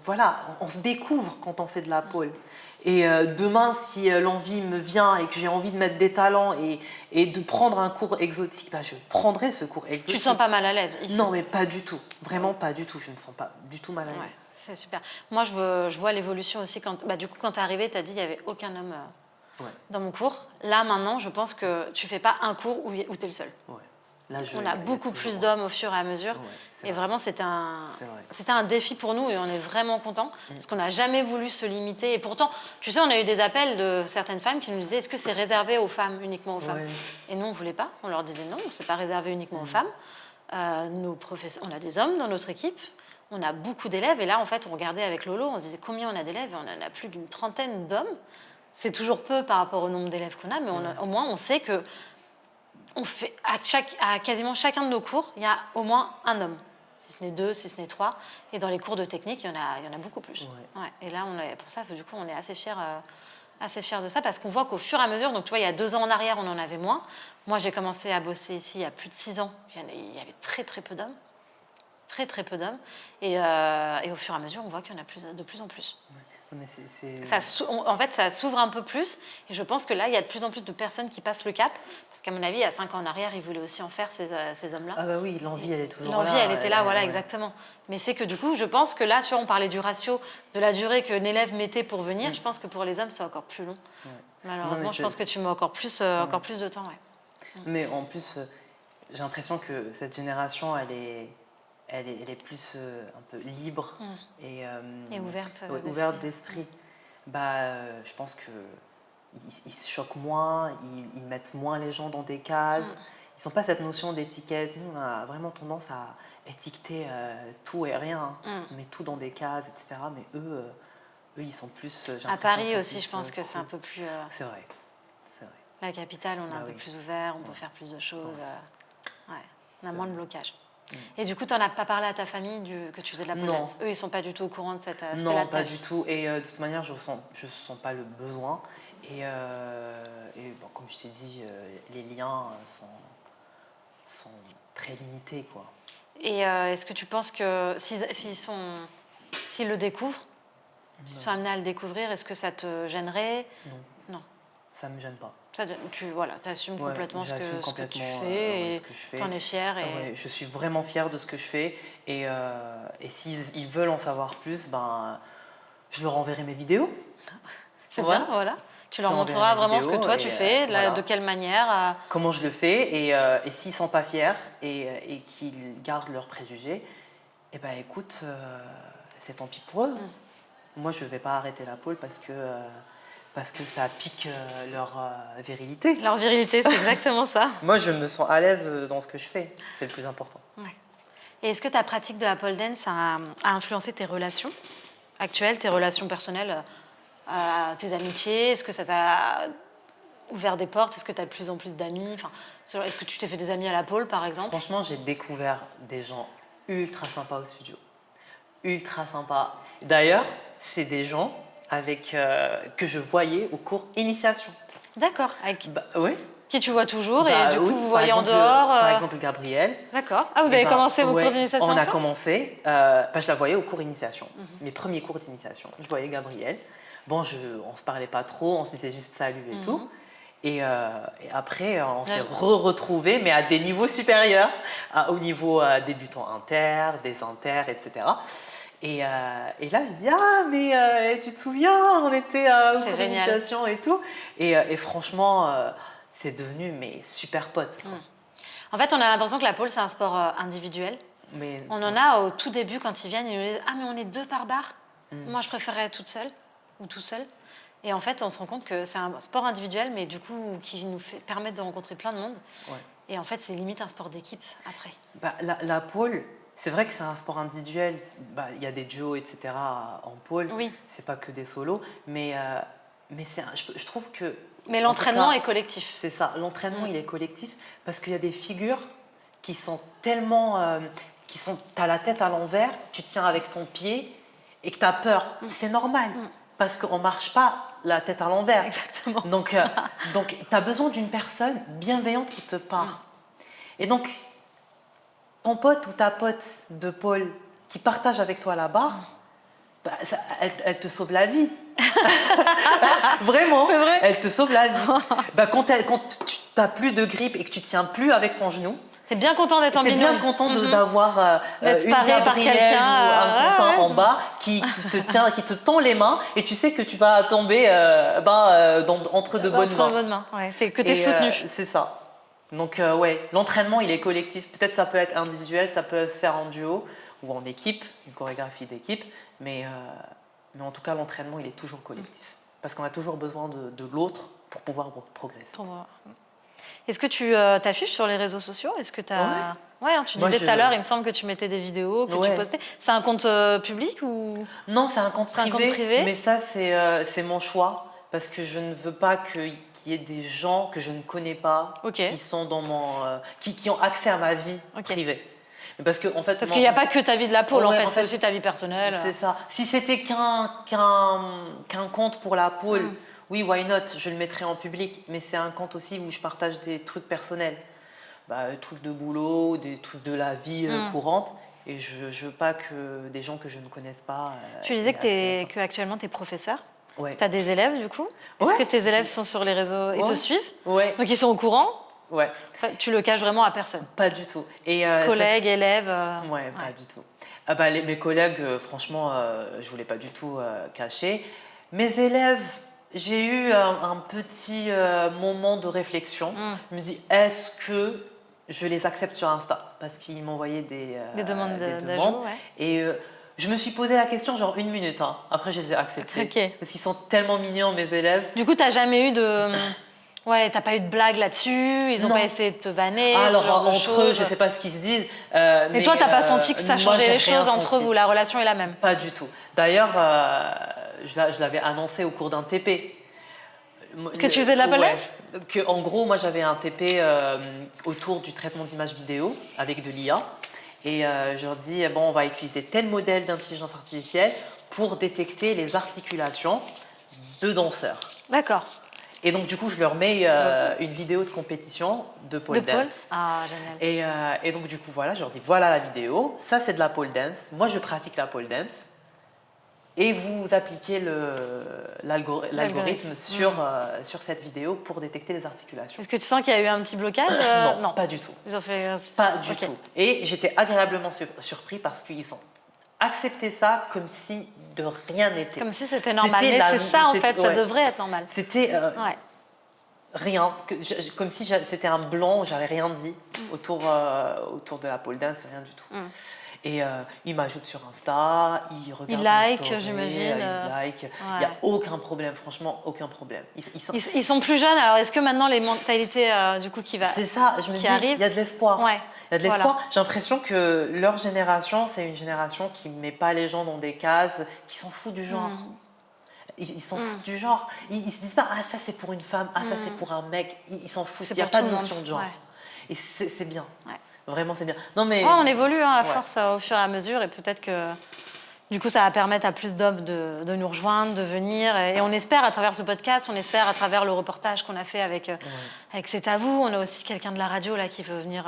voilà, on se découvre quand on fait de la pole. Et demain, si l'envie me vient et que j'ai envie de mettre des talents et de prendre un cours exotique, je prendrai ce cours exotique. Tu te sens pas mal à l'aise ici? Non, mais pas du tout. Vraiment pas du tout. Je ne sens pas du tout mal à l'aise. Ouais, c'est super. Moi, je vois l'évolution aussi. Du coup, quand tu es arrivée, tu as dit qu'il n'y avait aucun homme dans mon cours. Là, maintenant, je pense que tu fais pas un cours où tu es le seul. Ouais. Là, on a beaucoup plus d'hommes au fur et à mesure. Ouais, et vraiment, c'était un défi pour nous et on est vraiment contents parce qu'on n'a jamais voulu se limiter. Et pourtant, tu sais, on a eu des appels de certaines femmes qui nous disaient est-ce que c'est réservé aux femmes, uniquement aux femmes? Et nous, on ne voulait pas. On leur disait non, c'est pas réservé uniquement aux femmes. On a des hommes dans notre équipe. On a beaucoup d'élèves. Et là, en fait, on regardait avec Lolo, on se disait combien on a d'élèves et on en a plus d'une trentaine d'hommes. C'est toujours peu par rapport au nombre d'élèves qu'on a, mais au moins, on sait que on fait à quasiment chacun de nos cours, il y a au moins un homme, si ce n'est deux, si ce n'est trois. Et dans les cours de technique, il y en a beaucoup plus. Ouais. Et là, pour ça, du coup, on est assez fiers de ça parce qu'on voit qu'au fur et à mesure, donc tu vois, il y a 2 ans en arrière, on en avait moins. Moi, j'ai commencé à bosser ici il y a plus de 6 ans. Il y avait très, très peu d'hommes. Très, très peu d'hommes. Et au fur et à mesure, on voit qu'il y en a de plus en plus. Ouais. Mais en fait, ça s'ouvre un peu plus. Et je pense que là, il y a de plus en plus de personnes qui passent le cap. Parce qu'à mon avis, il y a 5 ans en arrière, ils voulaient aussi en faire, ces hommes-là. Ah bah oui, l'envie, elle est toujours là. L'envie, elle était là, voilà, exactement. Mais c'est que du coup, je pense que là, on parlait du ratio, de la durée qu'un élève mettait pour venir. Je pense que pour les hommes, c'est encore plus long. Ouais. Malheureusement, je pense que tu mets encore plus de temps. Ouais. Mais en plus, j'ai l'impression que cette génération, elle est plus un peu libre et ouverte d'esprit. Je pense qu'ils se choquent moins, ils mettent moins les gens dans des cases. Ils n'ont pas cette notion d'étiquette. Nous, on a vraiment tendance à étiqueter tout et rien. On met tout dans des cases, etc. Mais eux, ils sont plus... À Paris aussi, je pense que c'est un peu plus... C'est vrai. La capitale, on est un peu plus ouvert, on peut faire plus de choses. On a moins de blocage. Et du coup, tu n'en as pas parlé à ta famille que tu faisais de la pole dance? Eux, ils ne sont pas du tout au courant de cet aspect-là de ta vie? Non, pas du tout. Et de toute manière, je sens pas le besoin. Et comme je t'ai dit, les liens sont très limités, quoi. Et est-ce que tu penses que s'ils le découvrent, s'ils sont amenés à le découvrir, est-ce que ça te gênerait? Non. Ça ne me gêne pas. Tu assumes complètement ce que tu fais et tu en es fier. Je suis vraiment fier de ce que je fais. Et s'ils veulent en savoir plus, je leur enverrai mes vidéos. C'est bien, voilà. Tu leur montreras vraiment ce que toi tu fais, de quelle manière. Comment je le fais. Et s'ils ne sont pas fiers et qu'ils gardent leurs préjugés, écoute, c'est tant pis pour eux. Moi, je ne vais pas arrêter la pole parce que ça pique leur virilité. Leur virilité, c'est exactement ça. Moi, je me sens à l'aise dans ce que je fais. C'est le plus important. Ouais. Et est-ce que ta pratique de la pole dance a influencé tes relations actuelle, tes relations personnelles, tes amitiés? Est-ce que ça t'a ouvert des portes? Est-ce que tu as de plus en plus d'amis? Enfin, est-ce que tu t'es fait des amis à la pôle, par exemple? Franchement, j'ai découvert des gens ultra sympas au studio. Ultra sympas. D'ailleurs, c'est des gens que je voyais au cours initiation. D'accord. Oui. Qui tu vois toujours et du coup, oui, vous voyez en exemple, dehors Par exemple, Gabrielle. D'accord. Ah, vous avez commencé vos ouais, cours d'initiation On a ensemble? commencé. Je la voyais au cours initiation. Mes premiers cours d'initiation. Je voyais Gabrielle. Bon, on se parlait pas trop, on se disait juste salut et tout. Et après, on s'est retrouvés, mais à des niveaux supérieurs, au niveau débutant inter, des inter, etc. Et là, je dis, ah, mais tu te souviens, on était au cours d'initiation et tout. Et franchement, c'est devenu mes super potes. En fait, on a l'impression que la pole, c'est un sport individuel. Mais, on en a au tout début, quand ils viennent, ils nous disent, ah, mais on est 2 par bar. Moi, je préférerais être toute seule ou tout seul. Et en fait, on se rend compte que c'est un sport individuel, mais du coup, qui nous permet de rencontrer plein de monde. Ouais. Et en fait, c'est limite un sport d'équipe après. La pole, c'est vrai que c'est un sport individuel. Y a des duos, etc. en pole. Oui. C'est pas que des solos. Mais je trouve que... Mais l'entraînement est collectif. C'est ça. L'entraînement, il est collectif parce qu'il y a des figures qui sont tellement... t'as la tête à l'envers, tu tiens avec ton pied et que t'as peur. C'est normal. Parce qu'on ne marche pas la tête à l'envers. Exactement. Donc tu as besoin d'une personne bienveillante qui te parle. Et donc, ton pote ou ta pote de pôle qui partage avec toi là-bas, elle te sauve la vie. Vraiment, c'est vrai. Elle te sauve la vie. Quand tu n'as plus de grippe et que tu ne tiens plus avec ton genou, t'es bien content d'être en binôme. T'es bien content d'avoir une Gabrielle ou un Quentin en bas qui te tend les mains et tu sais que tu vas tomber entre de bonnes mains. Ouais, que t'es soutenu. C'est ça. Donc l'entraînement il est collectif. Peut-être ça peut être individuel, ça peut se faire en duo ou en équipe, une chorégraphie d'équipe, mais en tout cas l'entraînement il est toujours collectif. Parce qu'on a toujours besoin de l'autre pour pouvoir progresser. Est-ce que tu t'affiches sur les réseaux sociaux? Est-ce que tu as... Ouais, tu disais tout à l'heure, il me semble que tu mettais des vidéos, que tu postais. C'est un compte public ou... Non, c'est un compte privé. Mais ça, c'est mon choix. Parce que je ne veux pas qu'il y ait des gens que je ne connais pas qui sont dans qui ont accès à ma vie privée. Parce qu'il n'y a pas que ta vie de la pôle, en fait, c'est aussi ta vie personnelle. C'est ça. Si c'était qu'un compte pour la pôle... Oui, why not? Je le mettrai en public, mais c'est un compte aussi où je partage des trucs personnels, des trucs de boulot, des trucs de la vie courante, et je veux pas que des gens que je ne connaisse pas. Tu disais que actuellement tu es professeur. Ouais. Tu as des élèves du coup? Est-ce que tes élèves sont sur les réseaux et te suivent? Ouais. Donc ils sont au courant? Ouais. Enfin, tu le caches vraiment à personne? Pas du tout. Et collègues, élèves? Pas du tout. Mes collègues, franchement, je voulais pas du tout cacher. Mes élèves. J'ai eu un petit moment de réflexion. Je me dis, est-ce que je les accepte sur Insta? Parce qu'ils m'envoyaient des demandes. Et je me suis posé la question genre 1 minute. Après, je les ai acceptés. Parce qu'ils sont tellement mignons, mes élèves. Du coup, tu n'as jamais eu de... Ouais, t'as pas eu de blague là-dessus? Ils n'ont pas essayé de te vanner? Alors, entre eux, je ne sais pas ce qu'ils se disent. Mais toi, tu n'as pas senti que ça changeait les choses entre vous? La relation est la même? Pas du tout. D'ailleurs, je l'avais annoncé au cours d'un TP. Que tu faisais de la pole dance? En gros, moi j'avais un TP autour du traitement d'images vidéo avec de l'IA. Et je leur dis, on va utiliser tel modèle d'intelligence artificielle pour détecter les articulations de danseurs. D'accord. Et donc du coup, je leur mets une vidéo de compétition de pole dance. Ah, génial. Et donc du coup, voilà, je leur dis, voilà la vidéo, ça c'est de la pole dance. Moi, je pratique la pole dance. Et vous appliquez l'algorithme sur cette vidéo pour détecter les articulations. Est-ce que tu sens qu'il y a eu un petit blocage? Non, pas du tout. Ils ont fait... Pas du tout. Et j'étais agréablement surpris parce qu'ils ont accepté ça comme si de rien n'était. Comme si c'était normal. Mais c'est ça en fait, ça devrait être normal. C'était rien, comme si c'était un blanc, j'avais rien dit autour de la pole dance, rien du tout. Et ils m'ajoutent sur Insta, ils regardent mes like, stories, j'imagine. ils like. Il n'y a aucun problème, franchement, aucun problème. Ils sont plus jeunes, alors est-ce que maintenant les mentalités du coup C'est ça, je me dis, il y a de l'espoir. Ouais. Il y a de l'espoir. J'ai l'impression que leur génération, c'est une génération qui ne met pas les gens dans des cases, qui s'en fout du genre. Ils s'en foutent du genre. Ils se disent pas, ah ça c'est pour une femme, ah ça c'est pour un mec. Ils s'en foutent, il n'y a pas de notion de genre. Et c'est bien. Ouais. Vraiment, c'est bien. Non, mais... on évolue à force au fur et à mesure et peut-être que du coup, ça va permettre à plus d'hommes de nous rejoindre, de venir. Et on espère à travers ce podcast, on espère à travers le reportage qu'on a fait avec C'est à vous. On a aussi quelqu'un de la radio là, qui veut venir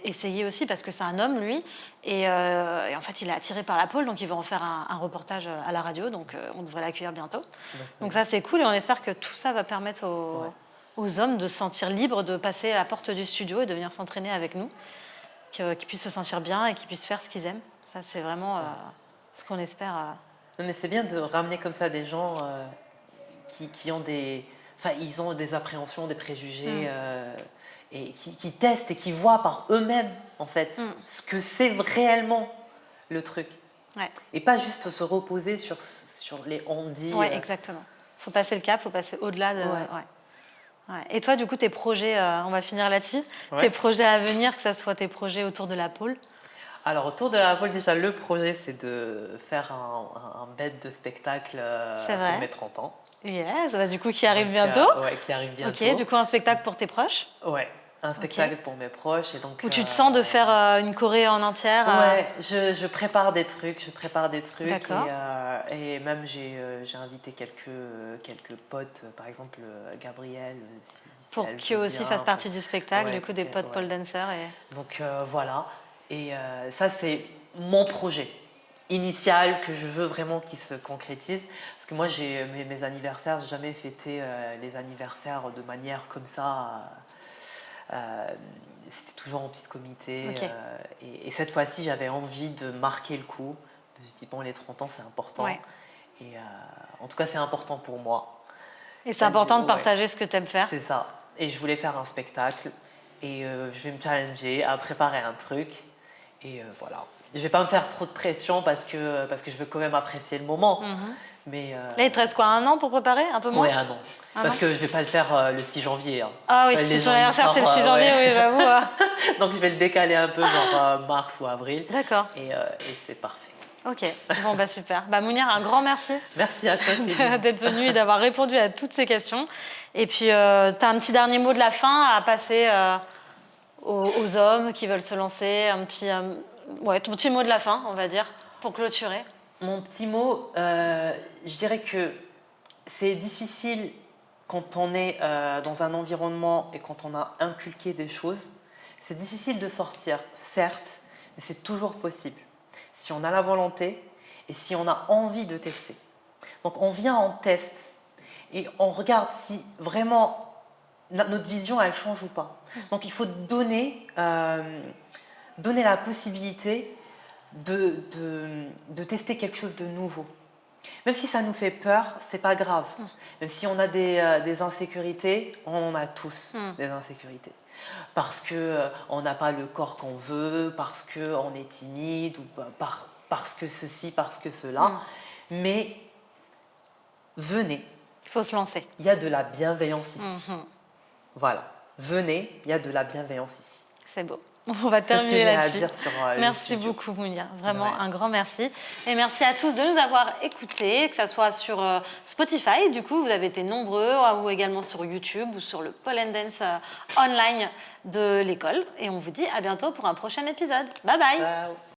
essayer aussi parce que c'est un homme, lui. Et en fait, il est attiré par la pole, donc il veut en faire un reportage à la radio. Donc on devrait l'accueillir bientôt. Donc ça, c'est cool et on espère que tout ça va permettre aux hommes de se sentir libres de passer à la porte du studio et de venir s'entraîner avec nous, qu'ils puissent se sentir bien et qu'ils puissent faire ce qu'ils aiment. Ça, c'est vraiment... ce qu'on espère. Non, mais c'est bien de ramener comme ça des gens qui ont des... Enfin, ils ont des appréhensions, des préjugés, et qui testent et qui voient par eux-mêmes, en fait, ce que c'est réellement le truc. Ouais. Et pas juste se reposer sur les on-dit. Oui, exactement. Il faut passer le cap, il faut passer au-delà de... Ouais. Et toi, du coup, tes projets, on va finir là-dessus, tes projets à venir, que ce soit tes projets autour de la pole. Alors, autour de la pole, déjà, le projet, c'est de faire un bed de spectacle pour mes 30 ans. Yes, du coup, qui arrive bientôt. Oui, qui arrive bientôt. Ok, du coup, un spectacle pour tes proches. Ouais, un spectacle pour mes proches. Et donc, où tu te sens de faire une choré en entière. Ouais, je prépare des trucs. D'accord. Et même, j'ai invité quelques potes, par exemple, Gabriel. Pour qui aussi fasse partie du spectacle, du coup, des potes pole dancers. Donc, voilà. Et ça, c'est mon projet initial que je veux vraiment qu'il se concrétise. Parce que moi, mes anniversaires, j'ai jamais fêté les anniversaires de manière comme ça. C'était toujours en petit comité. Okay. Et cette fois-ci, j'avais envie de marquer le coup. Je me suis dit, bon, les 30 ans, c'est important. Ouais. Et en tout cas, c'est important pour moi. Et c'est important de partager ce que tu aimes faire. C'est ça. Et je voulais faire un spectacle. Et je vais me challenger à préparer un truc. Et voilà. Je ne vais pas me faire trop de pression parce que je veux quand même apprécier le moment. Mais, là, il te reste quoi, 1 an pour préparer? Un peu moins? Oui, 1 an. Parce que je ne vais pas le faire le 6 janvier. Hein. Ah oui, c'est ton anniversaire, c'est le 6 janvier, oui, j'avoue. Donc je vais le décaler un peu, genre mars ou avril. D'accord. Et c'est parfait. Ok, bon bah super. Mounir, un grand merci. Merci à toi d'être venu et d'avoir répondu à toutes ces questions. Et puis, tu as un petit dernier mot de la fin à passer aux hommes qui veulent se lancer, ton petit mot de la fin, on va dire, pour clôturer. Mon petit mot, je dirais que c'est difficile quand on est dans un environnement et quand on a inculqué des choses. C'est difficile de sortir, certes, mais c'est toujours possible. Si on a la volonté et si on a envie de tester. Donc on vient en test et on regarde si vraiment notre vision elle change ou pas. Donc il faut donner la possibilité de tester quelque chose de nouveau. Même si ça nous fait peur, c'est pas grave. Même si on a des insécurités, on en a tous des insécurités. Parce qu'on n'a pas le corps qu'on veut, parce qu'on est timide, ou parce que ceci, parce que cela. Mais venez. Il faut se lancer. Il y a de la bienveillance ici. Voilà. Venez, il y a de la bienveillance ici. C'est beau. On va terminer là-dessus. C'est ce que j'ai à dire sur merci beaucoup, Mounir. Vraiment, un grand merci. Et merci à tous de nous avoir écoutés, que ce soit sur Spotify, du coup, vous avez été nombreux, ou également sur YouTube ou sur le Pole and Dance online de l'école. Et on vous dit à bientôt pour un prochain épisode. Bye bye. Ciao.